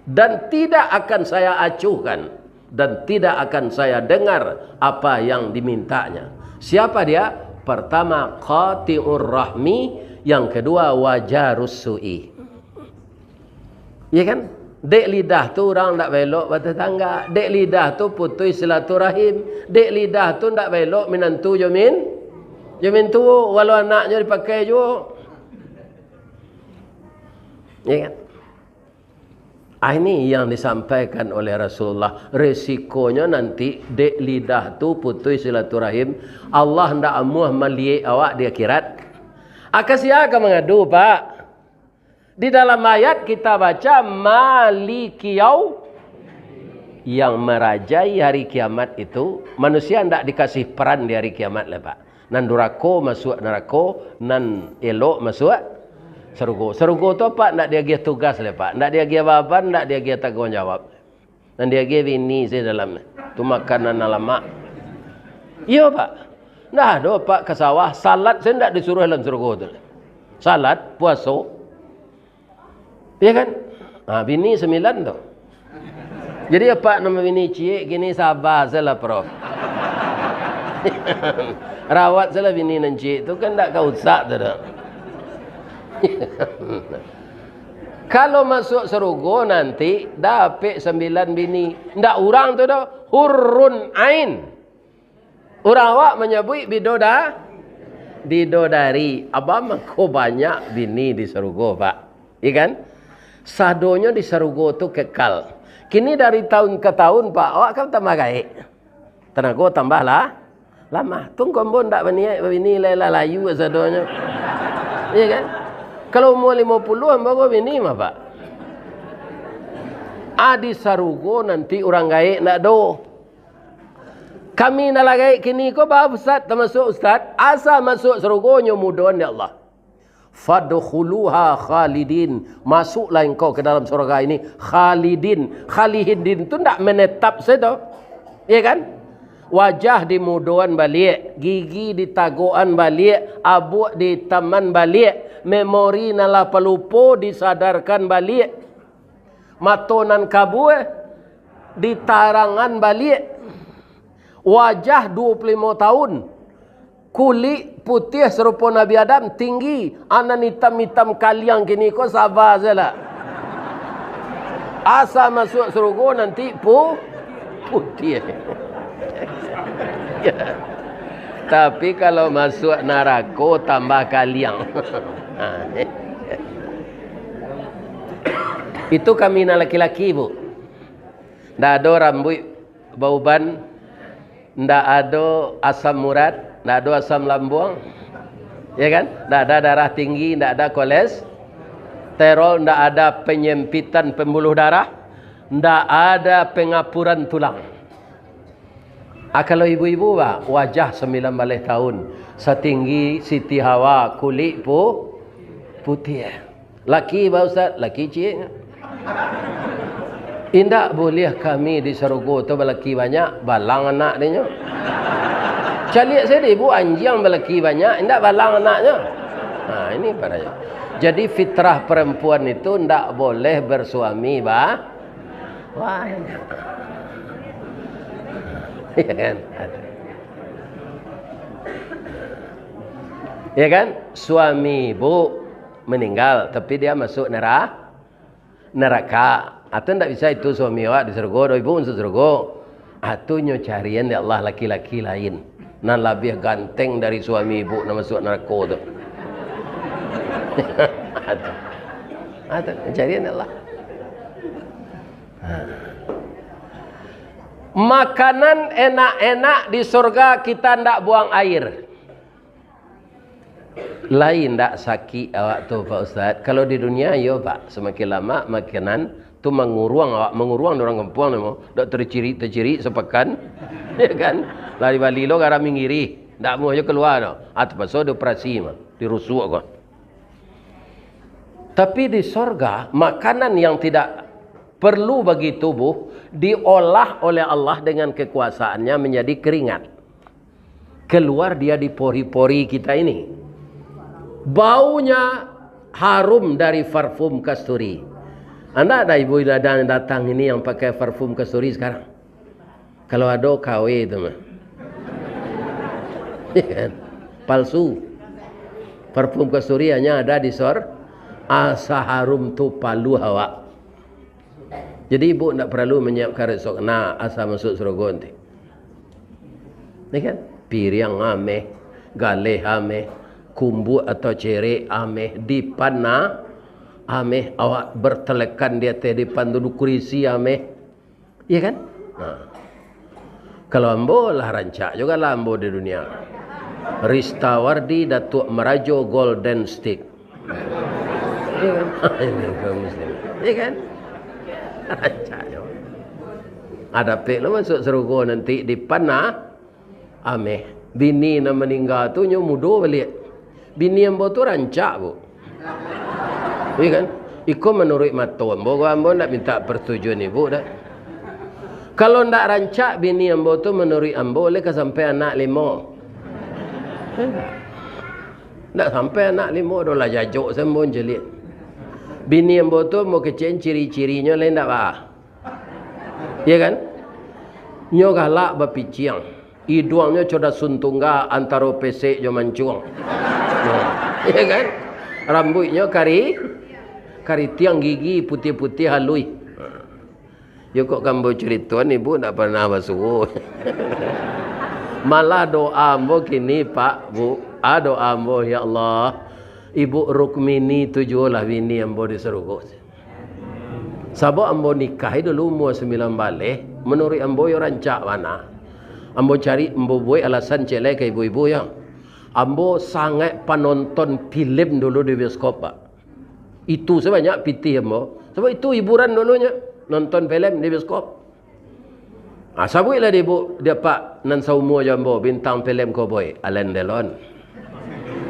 Dan tidak akan saya acuhkan. Dan tidak akan saya dengar apa yang dimintanya. Siapa dia? Pertama, qati'ur rahmi. Yang kedua, wajarus su'i. Ya kan? Dek lidah tu orang tak belok bertetangga. Dek lidah tu putus silaturahim. Dek lidah tu tak belok menantu Jomin tu walau anaknya dipakai juga. Ya kan? Ini yang disampaikan oleh Rasulullah. Resikonya nanti dek lidah tu putus silaturahim. Allah hendak amuh melihat awak di akhirat. Akasia akan mengadu, Pak. Di dalam ayat kita baca Malikiyau, yang merajai hari kiamat itu. Manusia tidak dikasih peran di hari kiamat lah, Pak. Nan durako masuk neraka, nan elok masuk surga. Surga tu apa? Tidak dia gia tugas lah, Pak. Tidak dia gia baban, tidak dia gia tanggung jawab. Dan dia gia ini saya dalam tu makanan lama. Iya, Pak. Nah, do Pak ke sawah, salat saya tidak disuruh dalam surga tu. Salat, puasa. Ya kan? Bini 9 tu. Jadi apa nama bini cik gini sabar salah Prof. Rawat salah bini nan cik tu kan tak kau usah tu dah. Kalau masuk surga nanti dapat 9 bini. Ndak orang tu dah hurrun ain. Orang awak menyebut bidodari. Abang kau banyak bini di surga, Pak. Iya kan? Sadonya di surga tu kekal. Kini dari tahun ke tahun, Pak, awak kan tambah gaik. Tenaga tambahlah lama. Tunggu pun tak bini layu sadonya. Iya kan? Kalau umur 50 baru bini mah, Pak. Di surga nanti orang gaik nak do. Kami nak gaik kini ko bah ustaz termasuk ustaz asal masuk surga nyo mudahan ya Allah. Fadkhuluha khalidin, masuklah engkau ke dalam surga ini khalidin. Khalidin tu tak menetap saja, ya kan? Wajah dimuduan balik, gigi ditagoan balik, abuk ditaman balik, memori nala pelupo disadarkan balik, matonan kabur ditarangan balik. Wajah 25 tahun, kulit putih serupa Nabi Adam, tinggi, anan hitam-hitam kaliang kini kau sabar sajalah. Asal masuk surga nanti putih. Ya. Tapi kalau masuk neraka tambah kaliang. Itu kami laki-laki, Bu. Tidak ada rambut bauban, tidak ada asam murad, tidak ada asam lambung, ya kan? Tidak ada darah tinggi, tidak ada kolesterol, tidak ada penyempitan pembuluh darah, tidak ada pengapuran tulang. Kalau ibu-ibu, Pak, wajah 19 tahun, setinggi Siti Hawa, kulit putih. Laki, Pak Ustaz, laki cik. Indak boleh kami di surga tu berlaki banyak, balang anak dia. Calik saya ibu anjing berlaki banyak, indak balang anaknya. Ini padanya. Jadi fitrah perempuan itu ndak boleh bersuami banyak. Ya kan? Ya kan? Suami ibu meninggal tapi dia masuk neraka. Atau tidak bisa itu suami awak di surga, ibu masuk surga. Atau nyo carian ya Allah laki-laki lain. Nan lebih ganteng dari suami ibu nak masuk neraka tu. Atau carian ya Allah. Makanan enak-enak di surga kita ndak buang air. Lain ndak sakit awak tu Pak Ustaz. Kalau di dunia yo Pak, semakin lama makanan tu menguruang awak, menguruang orang kampung nemo, dak terciri sepekan. Ya kan? Lari bali lo garam minggiri, ndak mau aja keluar no. Atau pasal operasi mah, dirusuk kok. Tapi di sorga, makanan yang tidak perlu bagi tubuh diolah oleh Allah dengan kekuasaannya menjadi keringat. Keluar dia di pori-pori kita ini. Baunya harum dari parfum kasturi. Anda ada ibu yang datang ini yang pakai parfum kasturi sekarang? Kalau ada KW itu mah. Palsu. Parfum kasturi hanya ada di asa harum tu palu hawa. Jadi ibu tak perlu menyiapkan resok. Nah, asa masuk surga nanti. Ini kan? Piriang ameh, galeh ameh, kumbu atau cere ameh, dipana ameh, awak bertelekan dia teh depan duduk kurisi ameh. Iya kan? Nah. Kalau ambo lah rancak juga lah ambo di dunia. Rista Wardi Datuk Merajo Golden Stick. Iya kan? Ini kaum muslim. Iya kan? Rancak juga. Ada pek lo masuk surga nanti dipana ameh. Bini na meninggal tu nyo mudo balik. Bini ambo tu rancak bu. Iya kan? Iko menurut mata ambo nak minta persetujuan ibu dah. Kalau ndak rancak bini ambo tu menurut ambo boleh ke sampai anak 5. Ndak sampai anak 5 dolah jajuk sembun jelit. Bini ambo tu mau kecen ciri-cirinya lain ndak bah. Iya kan? Nyo galak bapiciang. Hidungnya coda suntungga antara pesek jo mancung. Iya kan? Rambutnya kari tiang gigi putih-putih halui. Ya kok kamu cerita ni bu tak pernah masuk. Malah doa ambo kini pak bu, doa ambo ya Allah, ibu Rukmini tujulah bini ambo di surga. Sabab ambo nikah dulu umur 9 balik, menurut ambo yo rancak mana. Ambo cari ambo buat alasan celek ke ibu-ibu yang ambo sangat penonton film dulu di bioskop pak. Itu sebanyak pitih ambo. Sebab itu hiburan dulunya. Nonton film di bioskop. Sabuilah dia pak nan saumur jambo bintang film cowboy Alain Delon.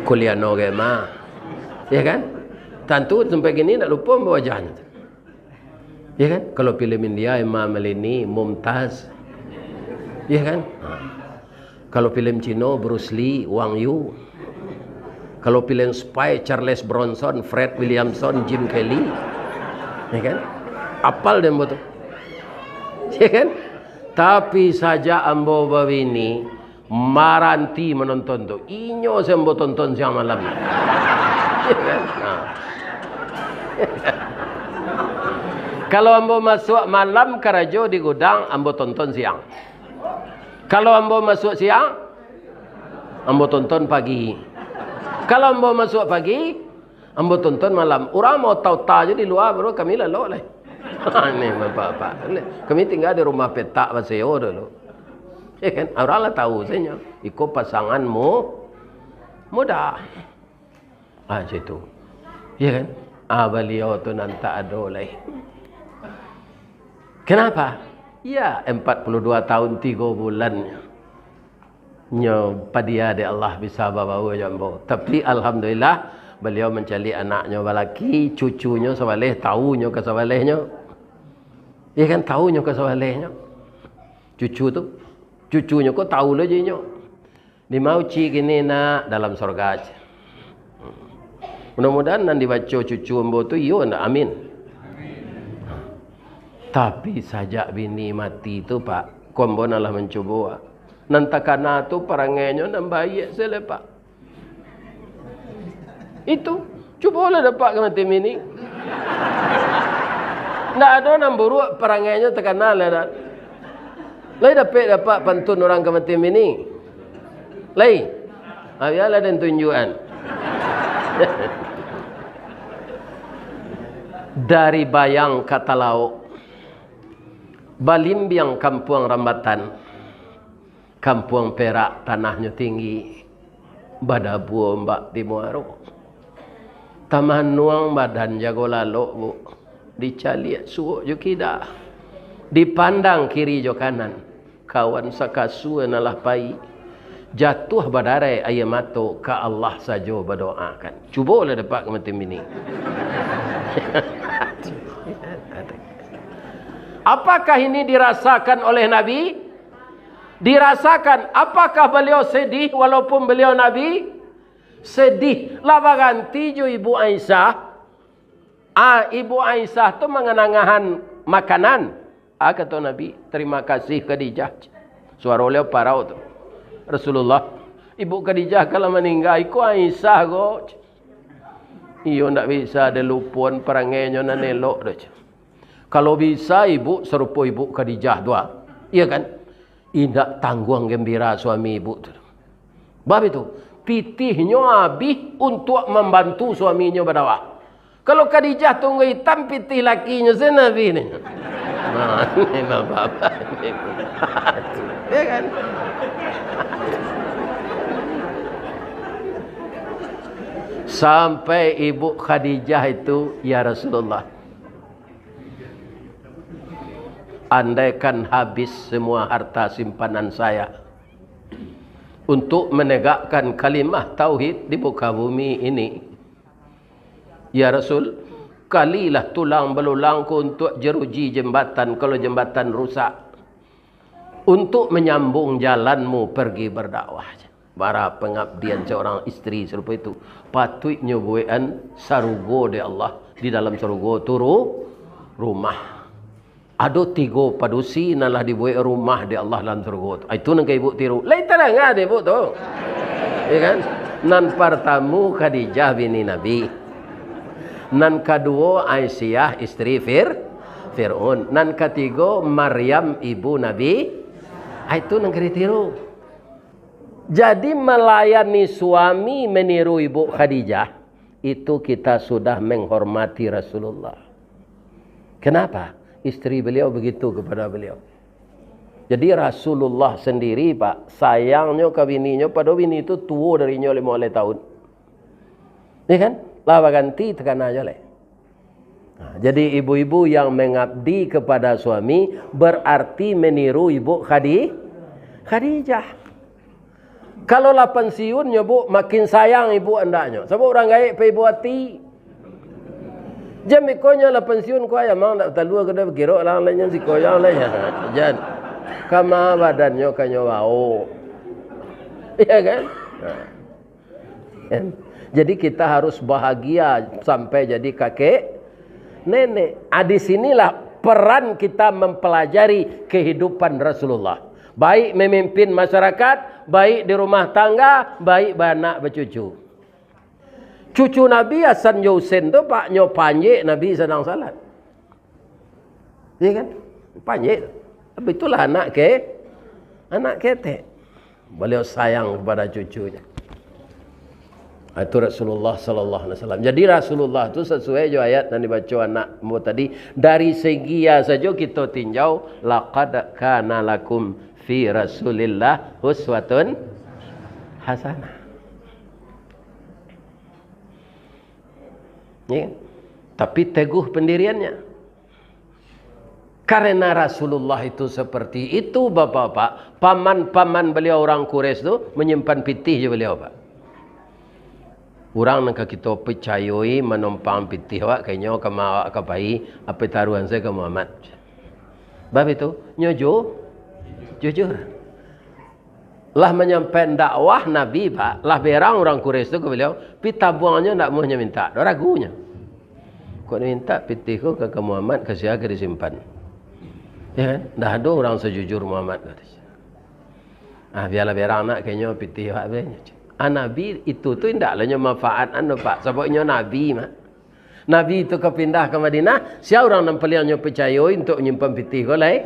Kuliano Gema. Ya kan? Tentu sampai gini tak lupa wajahnya. Ya kan? Kalau film India Imam Malini, Mumtaz. Ya kan? Kalau film Cina Bruce Lee, Wang Yu. Kalau film spy Charles Bronson, Fred Williamson, Jim Kelly. Ya kan? Apal dia betul. Ya kan? Tapi saja ambo bawini maranti menonton tu. Inyo sembo tonton siang malam. Ya kan? Kalau ambo masuk malam karajo di gudang, ambo tonton siang. Kalau ambo masuk siang, ambo tonton pagi. Kalau ambo masuk pagi, ambo tonton malam. Orang mau tahu-tahu je di luar baru kami lalu lah. Ini bapak-bapak. Kami tinggal di rumah petak Paseo dulu. Ya kan? Orang lah tahu saya. Iko pasanganmu muda. Situ. Ya kan? Beliau tu nanti ada lagi. Kenapa? Ya 42 tahun 3 bulan. Nyo padia de Allah bisa bawa jambo. Tapi alhamdulillah beliau mencari anaknya balaki, cucunya sebaleh, tahunya ke sebalehnya. Ya kan tahunya ke sebalehnya. Cucunya kok tahu aja nyo. Di mau ci gini nak dalam surga aja. Mudah-mudahan nanti baca cucu ambo tu yo nak amin. Tapi sajak bini mati tu pak, kombo nalah mencoba. Nantakana tu parangenya nambaye selepak. Itu cubalah dapat ke mati bini. Ndak ada namburu perangainya terkenal lah. Lai dapat pantun orang ke mati bini. Lai. Biarlah dan tunjukan. Dari bayang kata lauk. Balimbiang kampung Rambatan. Kampung Perak tanahnya tinggi. Badabu mbak di Muaro. Taman nuang badan jago lalu bu. Dicaliat suuk jo kida. Dipandang kiri jo kanan. Kawan sakasu nalah pai. Jatuh badarai air mata ke Allah saja berdoakan. Cubalah dapat ke mati ini. Apakah ini dirasakan oleh Nabi? Dirasakan. Apakah beliau sedih walaupun beliau Nabi? Sedih. Laba ganti jo Ibu Aisyah. Ibu Aisyah tu mengenangahan makanan. Kata Nabi, terima kasih Khadijah. Suara beliau parau tu. Rasulullah, Ibu Khadijah kalau meninggal, ikut Aisyah go. Iyo ndak bisa ada lupun perangainya nan elok dah. Kalau bisa ibu serupa Ibu Khadijah dua. Iya kan? Indak tanggung gembira suami ibu tu. Bab itu, pitihnya habis untuk membantu suaminya berdakwah. Kalau Khadijah tunggu hitam, pitih lakinya senabi ni. Nah, ini bapak. Ya kan? Sampai Ibu Khadijah itu, ya Rasulullah, andaikan habis semua harta simpanan saya untuk menegakkan kalimah tauhid di muka bumi ini, ya Rasul, kalilah tulang belulangku untuk jeruji jembatan kalau jembatan rusak, untuk menyambung jalanmu pergi berdakwah. Bara pengabdian seorang isteri serupa itu patut nyobuan sarugo de Allah di dalam sarugo turu rumah. Ada 3 padusi nalah dibuat rumah di Allah dalam sarugo. Itu nang ibu tiru. Lain tenang ada ibu tu. Ya kan? Nan pertama Khadijah bini Nabi. Nan kedua Aisyah istri Fir'aun. Nan ketiga Maryam ibu Nabi. Itu nang tiru. Jadi melayani suami meniru Ibu Khadijah, itu kita sudah menghormati Rasulullah. Kenapa? Istri beliau begitu kepada beliau. Jadi Rasulullah sendiri Pak, sayangnya ke bininya, pada bini itu tua darinya 5 tahun. Ya kan? Laba ganti tekan aja leh. Nah, jadi ibu-ibu yang mengabdi kepada suami berarti meniru Ibu Khadijah. Kalau lah pensiunnya bu, makin sayang ibu andaknya. Sebab orang gaib pe ibu hati. Jam ikonya lah pensiun ko ayam mang dak talua kada berkira lang lainnya si koyang lainnya. Jan. Kama badannya kanyo wao. Iya kan? Jadi kita harus bahagia sampai jadi kakek nenek. Di sinilah peran kita mempelajari kehidupan Rasulullah. Baik memimpin masyarakat, baik di rumah tangga, baik beranak bercucu. Cucu Nabi Hasan Husain tu pak nyo panjek Nabi sedang salat. Iya kan? Panjek. Tapi itulah anak ketek. Beliau sayang kepada cucunya. Itu Rasulullah sallallahu alaihi wasallam. Jadi Rasulullah itu sesuai jo ayat yang dibaca anakmu tadi, dari segi ya saja kita tinjau laqad kana lakum fi Rasulillah uswatun hasanah. Ya. Tapi teguh pendiriannya. Karena Rasulullah itu seperti itu bapak-bapak, paman-paman beliau orang Quraisy itu menyimpan pitih je beliau pak. Orang nak kita percayai menumpang pitih awak kayaknya kama awak kapai apa taruhan saya ke Muhammad. Bab itu jujur. Lah menyampaikan dakwah Nabi pak, lah berang orang Quraisy itu ke beliau, pita buangnya nak maunya minta, dah ragunya. Kau minta pitihku ke Muhammad kasih agar disimpan. Ya kan? Dah ada orang sejujur Muhammad kata. Biarlah berang nak kayaknya pitih awak banyak. Nabi itu tu indaklah manfaat anu pak, sebabnya Nabi mah. Nabi itu kepindah ke Madinah, siapa orang nampaliannya percaya untuk menyimpan pitih golai?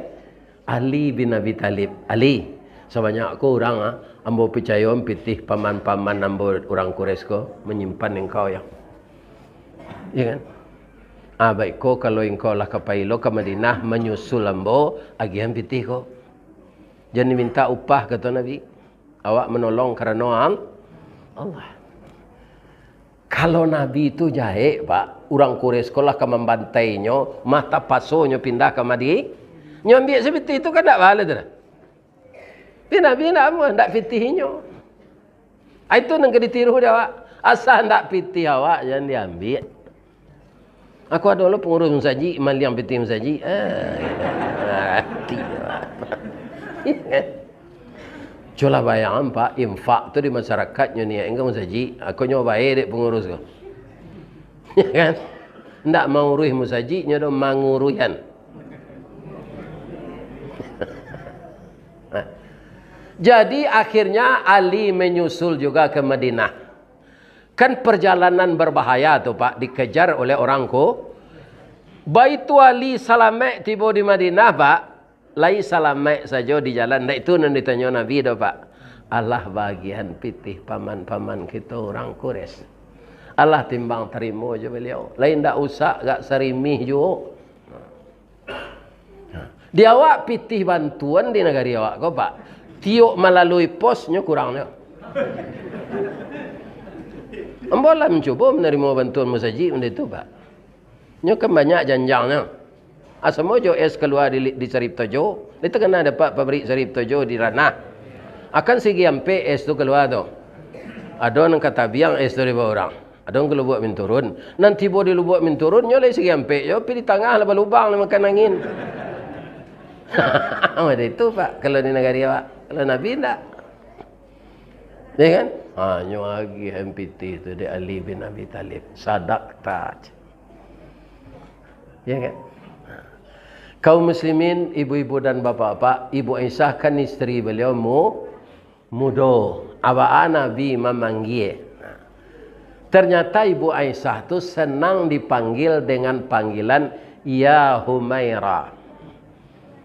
Ali bin Abi Talib. Ali. Sebanyak aku orang ambo percaya pitih paman-paman ambo orang Quraisy ko menyimpan engkau yang. Ya kan? Baik ko kalau engkau lah kapailo ke Madinah menyusul ambo agian pitih ko. Jangan minta upah kata Nabi. Awak menolong kerana Allah. Kalau Nabi itu jahit pak, orang Quraisy sekolah ke membantainya, mata pasonya pindah ke Madinah. Nyambil seperti itu kan tak bahala tu. Nabi nak apa? Tak fitihnya. Itu nang ditiru dia awak. Asal ndak pitih awak jangan diambil. Aku ada dulu pengurus musaji, maliang pitih musaji. Hati. Coba bayangkan Pak, infak tu di masyarakatnya ni, enggak musaji. Aku nyoba dek pengurus kau. Ya kan? Ndak mau ruih musaji, nyodo manguruyan. Jadi akhirnya Ali menyusul juga ke Madinah. Kan perjalanan berbahaya tu Pak, dikejar oleh orangku. Baitu Ali salamek tiba di Madinah Pak. Lai salamek saja di jalan. Ndak itu yang ditanya Nabi tu Pak. Allah bagian pitih paman-paman kita orang Quraisy. Allah timbang terima je beliau. Lain ndak usah gak serimih juga. Dia awak pitih bantuan di negara awak kau Pak. Tiuk melalui posnya kurangnya. Ambolah mencoba menerima bantuan musaji benda itu Pak. Nyo kan banyak janjangnya. Asal jo es keluar di Sarip Tojo, itu kena dapat pabrik Sarip Tojo di Ranah. Akan segi ampe es tu keluar tu. Ada yang kata biang es tu di bawah orang. Ada yang ke lubuk min turun. Nanti bo di lubuk min turun, nyo lagi segi ampe. Yo pi di tengah lah lubang lah makan angin. Ada itu Pak, kalau di negara Awak. Kalau Nabi tak. Ya kan? Nyo lagi MPT itu di Ali bin Abi Talib. Sadak taj. Ya kan? Kaum muslimin, ibu-ibu dan bapak-bapak, Ibu Aisyah kan istri beliau mudo. Awak Nabi memanggil. Ternyata Ibu Aisyah tu senang dipanggil dengan panggilan Ya Humaira.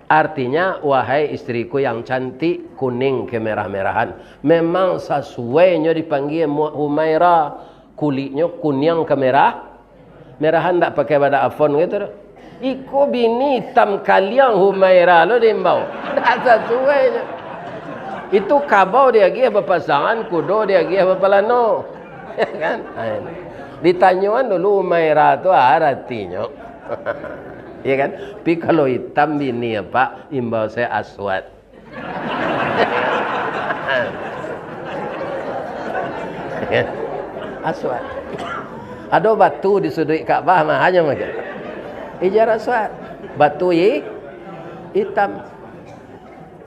Artinya, wahai istriku yang cantik, kuning kemerah-merahan. Memang sesuainya dipanggil Humaira. Kulitnya kuning kemerah. Merahan tak pakai pada afon gitu. Iko bini hitam kaliang Humaira lo dimbau. Tak sesuainya. Itu kabau dia gih berpasangan, kudo dia gih berpalano. Ya kan? Ditanyuan dulu Humaira tu artinya. Ya kan? Tapi kalau hitam bini apa, imbau saya aswad. Aswad. Ada batu di sudut Ka'bah mah hanya macam. Ijarah aswad. Batu hitam.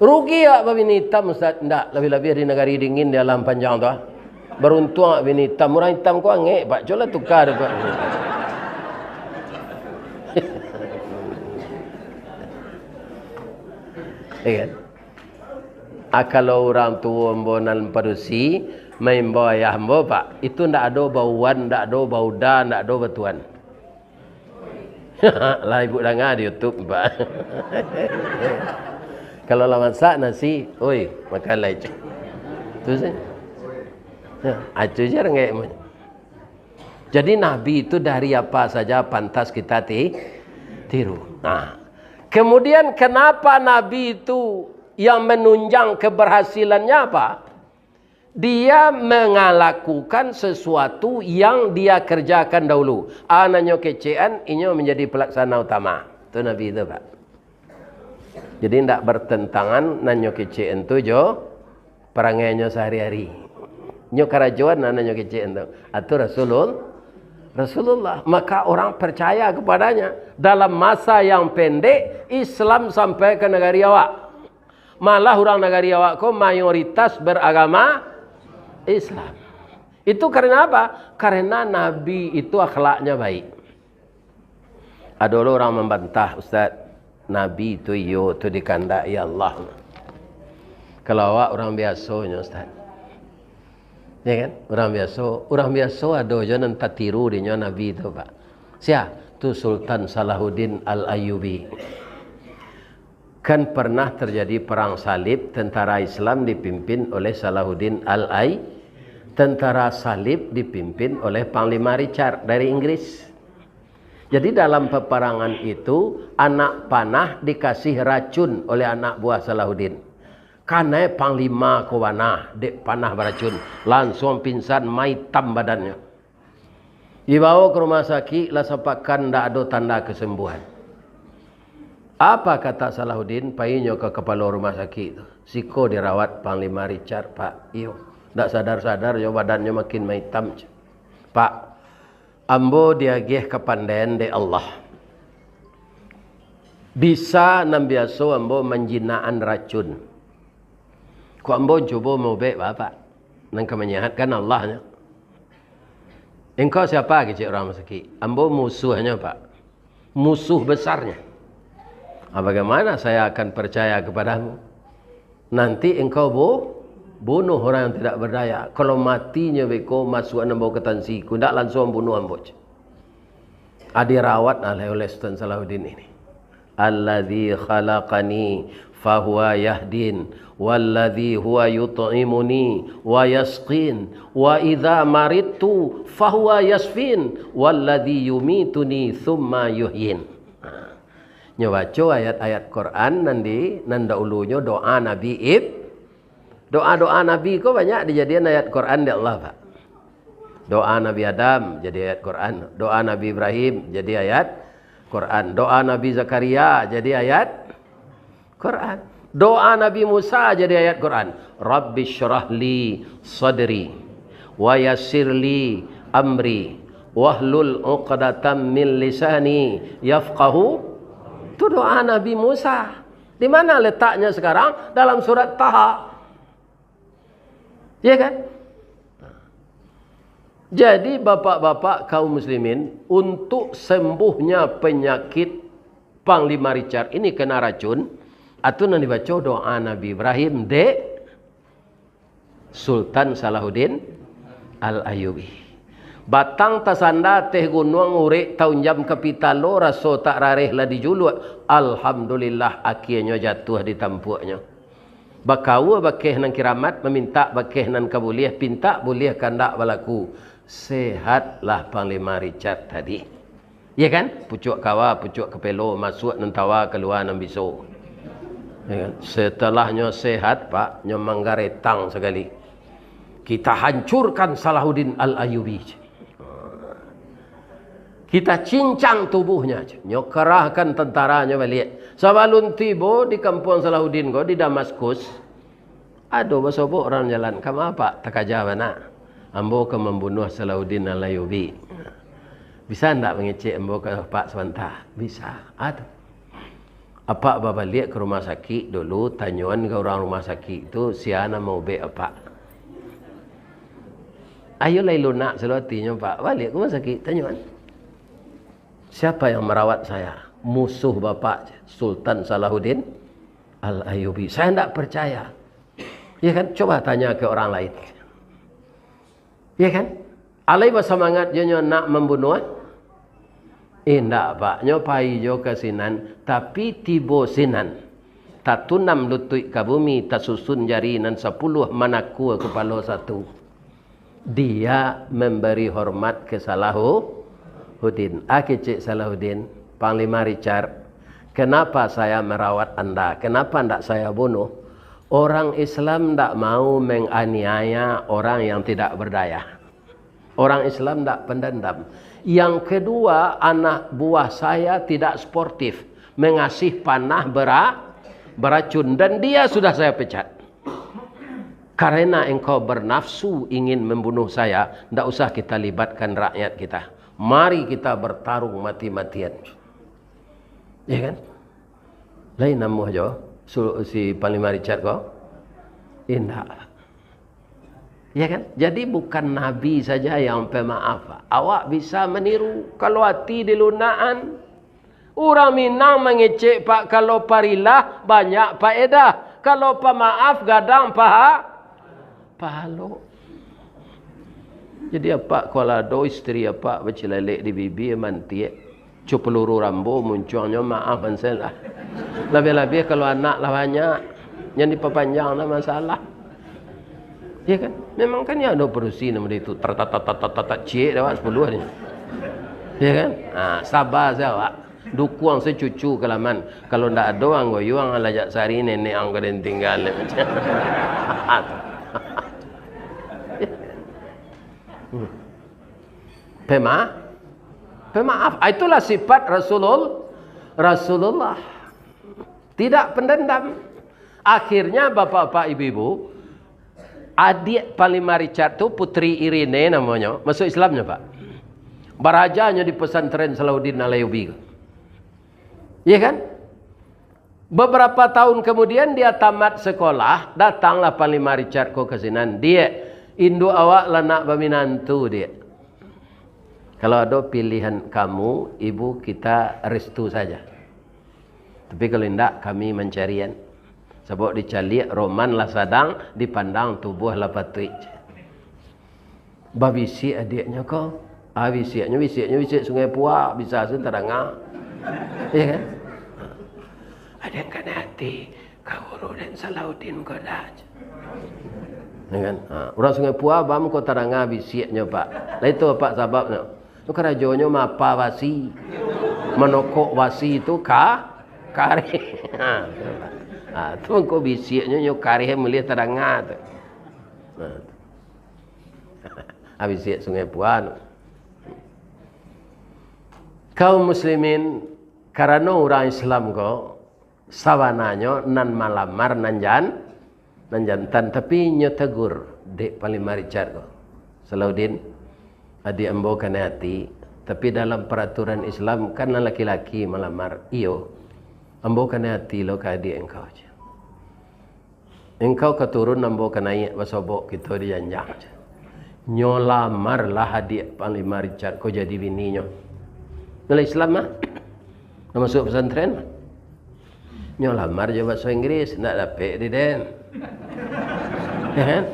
Rugi tak bini hitam Ustaz? Tak. Lebih-lebih di negara dingin di alam panjang tu. Beruntung bini hitam. Orang hitam kau angik. Pak coba tukar. Pak. Ya kan? Kalau orang tua membawa padusi, main bawa ayah membawa Pak, itu tidak ada bauan, tidak ada bauda, tidak ada batuan. Lah ibu dengar di YouTube Pak. Kalau lah masak nasi, oi makan lagi. Tu saja. Acu je orang. Jadi Nabi itu dari apa saja pantas kita tiru. Kemudian kenapa Nabi itu yang menunjang keberhasilannya apa? Dia melakukan sesuatu yang dia kerjakan dahulu. Anaknya kecean, ini menjadi pelaksana utama. Itu Nabi itu Pak. Jadi tidak bertentangan nanyo kecean itu jo perangainya sehari-hari. Nyo kerajuan nanyo kecean itu. Itu Rasulullah. Maka orang percaya kepadanya. Dalam masa yang pendek, Islam sampai ke negara awak. Malah orang negara awak kok mayoritas beragama Islam. Itu karena apa? Karena Nabi itu akhlaknya baik. Ada orang membantah, Ustaz, Nabi itu itu dikandai Allah. Kalau awak orang biasanya Ustaz. Ya kan? Orang biasa ada je nan tiru dia Nabi itu Pak. Siapa? Tu Sultan Salahuddin Al-Ayyubi. Kan pernah terjadi perang salib, tentara Islam dipimpin oleh Salahuddin Al-Ayyubi. Tentara salib dipimpin oleh Panglima Richard dari Inggris. Jadi dalam peperangan itu, anak panah dikasih racun oleh anak buah Salahuddin. Karena Panglima kawana, dek panah beracun. Langsung pingsan, maitam badannya. Dibawa ke rumah sakit, lah sepakan tidak ada tanda kesembuhan. Apa kata Salahuddin? Payunya ke kepala rumah sakit itu. Siko dirawat Panglima Richard, Pak. Iyo, Tak sadar-sadar yo badannya makin hitam. Pak, ambo diagih kepandaian de Allah. Bisa nambiaso ambo menjinaan racun. Ku ambo coba mau baik bapak. Nang kemenyahatkan Allahnya. Engkau siapa kecik orang sakit? Ambo musuhnya pak. Musuh besarnya. Bagaimana saya akan percaya kepadamu? Nanti engkau bunuh orang yang tidak berdaya. Kalau matinya beko masuk ambo ke tansiku. Tak langsung bunuh ambo. Dirawat oleh Sultan Salahuddin ini. Alladzi khalaqani fahuwa yahdin walladzi huwa yut'imuni wa yasqin wa idza maridtu fahuwa yasfin walladzi yumituni thumma yuhyin. Nyawaco ayat-ayat Quran nanti nanda ulunya doa Nabi doa-doa Nabi kok banyak dijadikan ayat Quran di Allah Pak. Doa Nabi Adam jadi ayat Quran, doa Nabi Ibrahim jadi ayat Quran, doa Nabi Zakaria jadi ayat Quran, doa Nabi Musa jadi ayat Quran. Rabbi syrah li sadri wa yassir li amri wahlul 'uqdatam min lisani yafqahu. Itu doa Nabi Musa. Di mana letaknya sekarang? Dalam surat Taha. Ya kan? Jadi bapak-bapak kaum muslimin, untuk sembuhnya penyakit Panglima Richard ini kena racun, atau nanti baca doa Nabi Ibrahim de Sultan Salahuddin Al-Ayyubi. Batang tasanda teh gunung urek tahun jam kapitalo raso tak rareh lah dijuluak. Alhamdulillah akhirnya jatuh di tampuknya. Bakawa bakeh nan kiramat meminta bakeh nan kabuliah pinta boleh kandak balaku. Sehatlah Panglima Richard tadi. Ya kan? Pucuk kawa, pucuk kepelo masuk nan tawa keluar nan biso. Ya kan? Setelahnya sehat Pak, nya manggaretang sekali. Kita hancurkan Salahuddin Al-Ayyubi. Kita cincang tubuhnya. Nyokerahkan tentaranya balik. Sabalun tibo di kampung Salahuddin di Damaskus. Aduh basobo orang jalan. Kamu apa? Takajah mana? Ambo ke membunuh Salahuddin Al-Ayyubi. Bisa tidak mengecek ambo ke Pak sebentar? Bisa. Aduh. Apa balik ke rumah sakit dulu. Tanyuan ke orang rumah sakit itu. Siana mau be apa? Ayo lai lunak selatinya Pak. Balik ke rumah sakit. Tanyuan. Siapa yang merawat saya? Musuh bapak Sultan Salahuddin Al-Ayyubi. Saya tidak percaya. Ya kan? Coba tanya ke orang lain. Ya kan? Alai bersemangat dia nak membunuh. Tidak Pak. Nyopai jo ke sinan. Tapi tibo sinan. Tatunam lutut ke bumi. Tasusun jari nan 10 manaku kepala satu. Dia memberi hormat ke Salahuddin. Cik Salahuddin, Panglima Richard, kenapa saya merawat Anda? Kenapa tidak saya bunuh? Orang Islam tidak mau menganiaya orang yang tidak berdaya. Orang Islam tidak pendendam. Yang kedua, anak buah saya tidak sportif. Mengasih panah beracun. Dan dia sudah saya pecat. Karena engkau bernafsu ingin membunuh saya, tidak usah kita libatkan rakyat kita. Mari kita bertarung mati-matian. Ya kan? Lain nama aja si Panglima Richard kau? Indah. Ya kan? Jadi bukan Nabi saja yang pemaaf. Awak bisa meniru kalau hati dilunaan. Orang Minang mengecek Pak kalau parilah banyak faedah. Kalau pemaaf gadang pahalo. Jadi apa kalau ada istri apa bercelelek di bibi manti peluru rambo munculnya maaf anselah. Lebih-lebih kalau anak lah banyak yang diperpanjang lah masalah. Ya kan? Memang kan ya ada perusi nama itu tata cik dah 10 ni. Ya kan? Sabar saya Pak. Dukuang secucu kelaman. Kalau ndak ada orang goyang lajak sari nenek ang keden tinggal macam. Pemaaf. Itulah sifat Rasulullah. Tidak pendendam. Akhirnya bapak-bapak ibu-ibu, Adik Panglima Richard tu Putri Irene namanya, masuk Islamnya Pak. Barajanya di pesantren Salahuddin Al-Ayyubi. Iya kan? Beberapa tahun kemudian dia tamat sekolah, datanglah Panglima Richard ke kesinan. Dia, Indo awak lah nak berminantu dia. Kalau ada pilihan kamu, ibu kita restu saja. Tapi kalau tidak, kami mencarian. Sebab dicari roman lah sadang, dipandang tubuh lah patuit. Babisi adiknya kau. Wisiknya Sungai Puak. Bisa sun terangah. Iya kan? Ada yang kena hati. Kau urus dan Salahuddin kau dah. Ya kan? Orang Sungai Puak, bam kau terangah bisiknya Pak. Lah itu Pak sebabnya. Itu kerajonyo mapa wasi. Menokok wasi itu kare. Itu kau bisiknya nyo kare melihat terangah tu. Bisik Sungai Puak. Kaum muslimin karena orang Islam ko sawananya nan malamar nan jantan tapi nyo tegur dek Panglima Richard ko. Salahuddin adik ambo kena hati tapi dalam peraturan Islam kan laki-laki malamar iyo ambo kena hati lo ke adik engkau aja. Engkau keturun ambo kena iya basobok kita dijanjang aja. Nyo lamar lah adik Panglima Richard ko jadi bininya. Kalau Islam mah, nak masuk pesantren mah, nyo lamar je bahasa Inggris, nak dapat di den. Ya kan?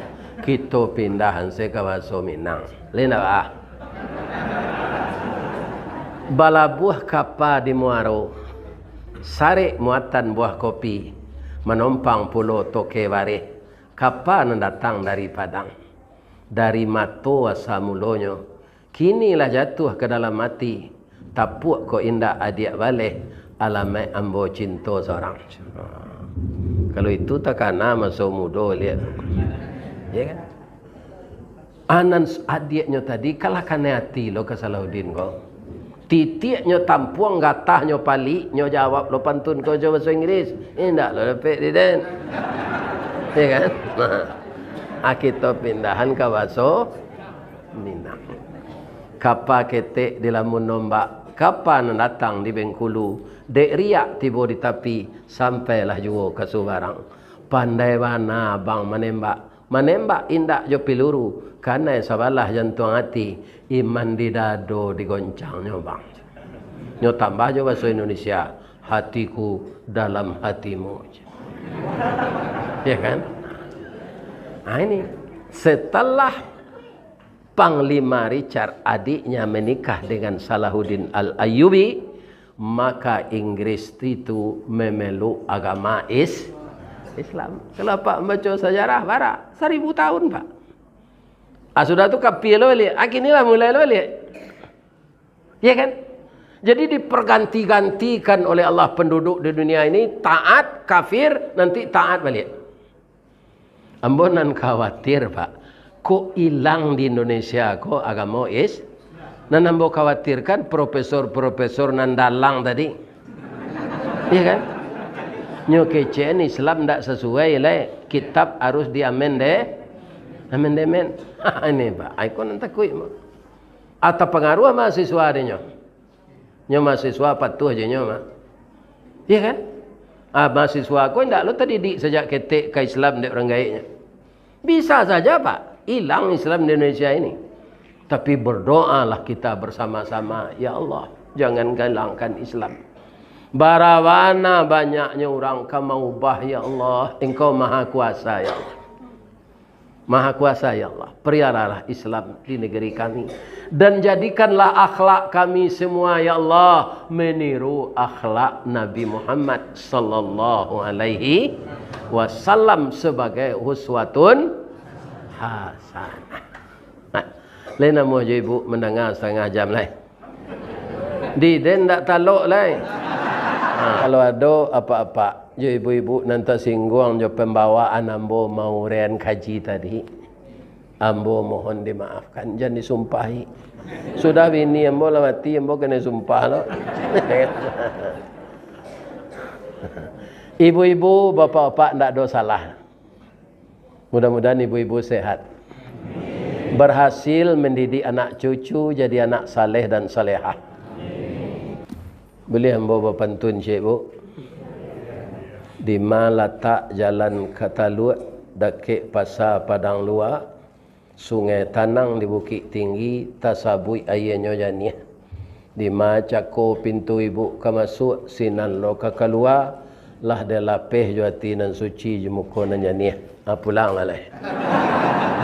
Kita pindahan se ke bahasa Minang. Lain apa? Bala buah kapa di Muaro, sare muatan buah kopi, menompang pulau Toke Ware. Kapa nan datang dari Padang, dari Mato asamulonyo. Kinilah jatuh ke dalam mati. Tapuk ko indah adik balik alamai ambo cinta seorang. Kalau itu takana masuk muda lihat. Ya kan? Anan adiknya tadi kalah kena hati lo ke Salahuddin ko. Titiknya tampuang gatahnya pali nyo jawab lo pantun ko jawab bahasa Inggris. Indah lo dapat di den. Ya kan? Kita pindahan ke bahasa Minang. Kapa ketek di lamun nombak. Kapan datang di Bengkulu, dek riak tiba di tepi, sampailah juga ke Subarang. Pandai mana bang menembak indak jo peluru, karena sabalah jantung hati, iman di dado digoncangnya bang. Nyo tambah jo bahasa Indonesia, hatiku dalam hatimu. Ya kan? Nah ini setelah Panglima Richard adiknya menikah dengan Salahuddin Al-Ayyubi, maka Inggris itu memeluk agama Islam. Kalau Pak baca sejarah barat 1000 tahun Pak. Sudah tu kapil lo lihat, inilah mulai lo lihat. Ya kan? Jadi diperganti-gantikan oleh Allah penduduk di dunia ini, taat kafir nanti taat balik. Ambonan khawatir Pak. Kok hilang di Indonesia kok agama nan ambo khawatirkan profesor-profesor nan dalang tadi. Iya kan? Nyo kecen Islam tidak sesuai le, kitab harus amandemen. Ini Pak, aku nan takut. Atau pengaruh mahasiswa adanya. Nyo mahasiswa patuh aja nyo mah. Iya kan? Mahasiswa aku ndak lo tadi sejak ketik ke Islam dek orang gaiknya. Bisa saja Pak. Hilang Islam di Indonesia ini. Tapi berdoalah kita bersama-sama. Ya Allah, jangan hilangkan Islam. Barawana banyaknya orang kau mau ubah ya Allah. Engkau maha kuasa ya Allah. Maha kuasa ya Allah. Peliharalah Islam di negeri kami. Dan jadikanlah akhlak kami semua ya Allah meniru akhlak Nabi Muhammad sallallahu alaihi wasallam sebagai uswatun hasanah. Lain nama je ibu mendengar setengah jam lain. Di den tak taluk lain. Kalau ada apa-apa, je ibu-ibu nanti singgung je pembawaan ambo mau rean kaji tadi. Ambo mohon dimaafkan, jangan disumpahi. Sudah bini ambo lah mati, ambo kena sumpah lo. Ibu-ibu, bapak-bapak tak ada salah. Mudah-mudahan ibu-ibu sehat. Berhasil mendidik anak cucu jadi anak saleh dan salehah. Boleh hamba pantun cik bu? Di mana letak jalan Kataluat, dekik pasar Padang Luar, sungai Tanang di Bukit Tinggi, tasabui ayahnya janiah. Di mana cako pintu ibu ka masuk, sinan lo ka keluar, lah dia lapih juati nan suci jemuko nan janiah. Pulang lah lai.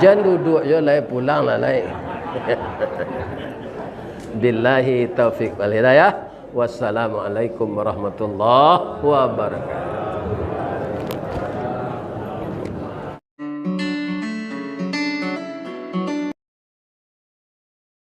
Jangan duduk je lai, pulang lah lai. Billahi taufiq wal hidayah. Wassalamualaikum warahmatullahi wabarakatuh.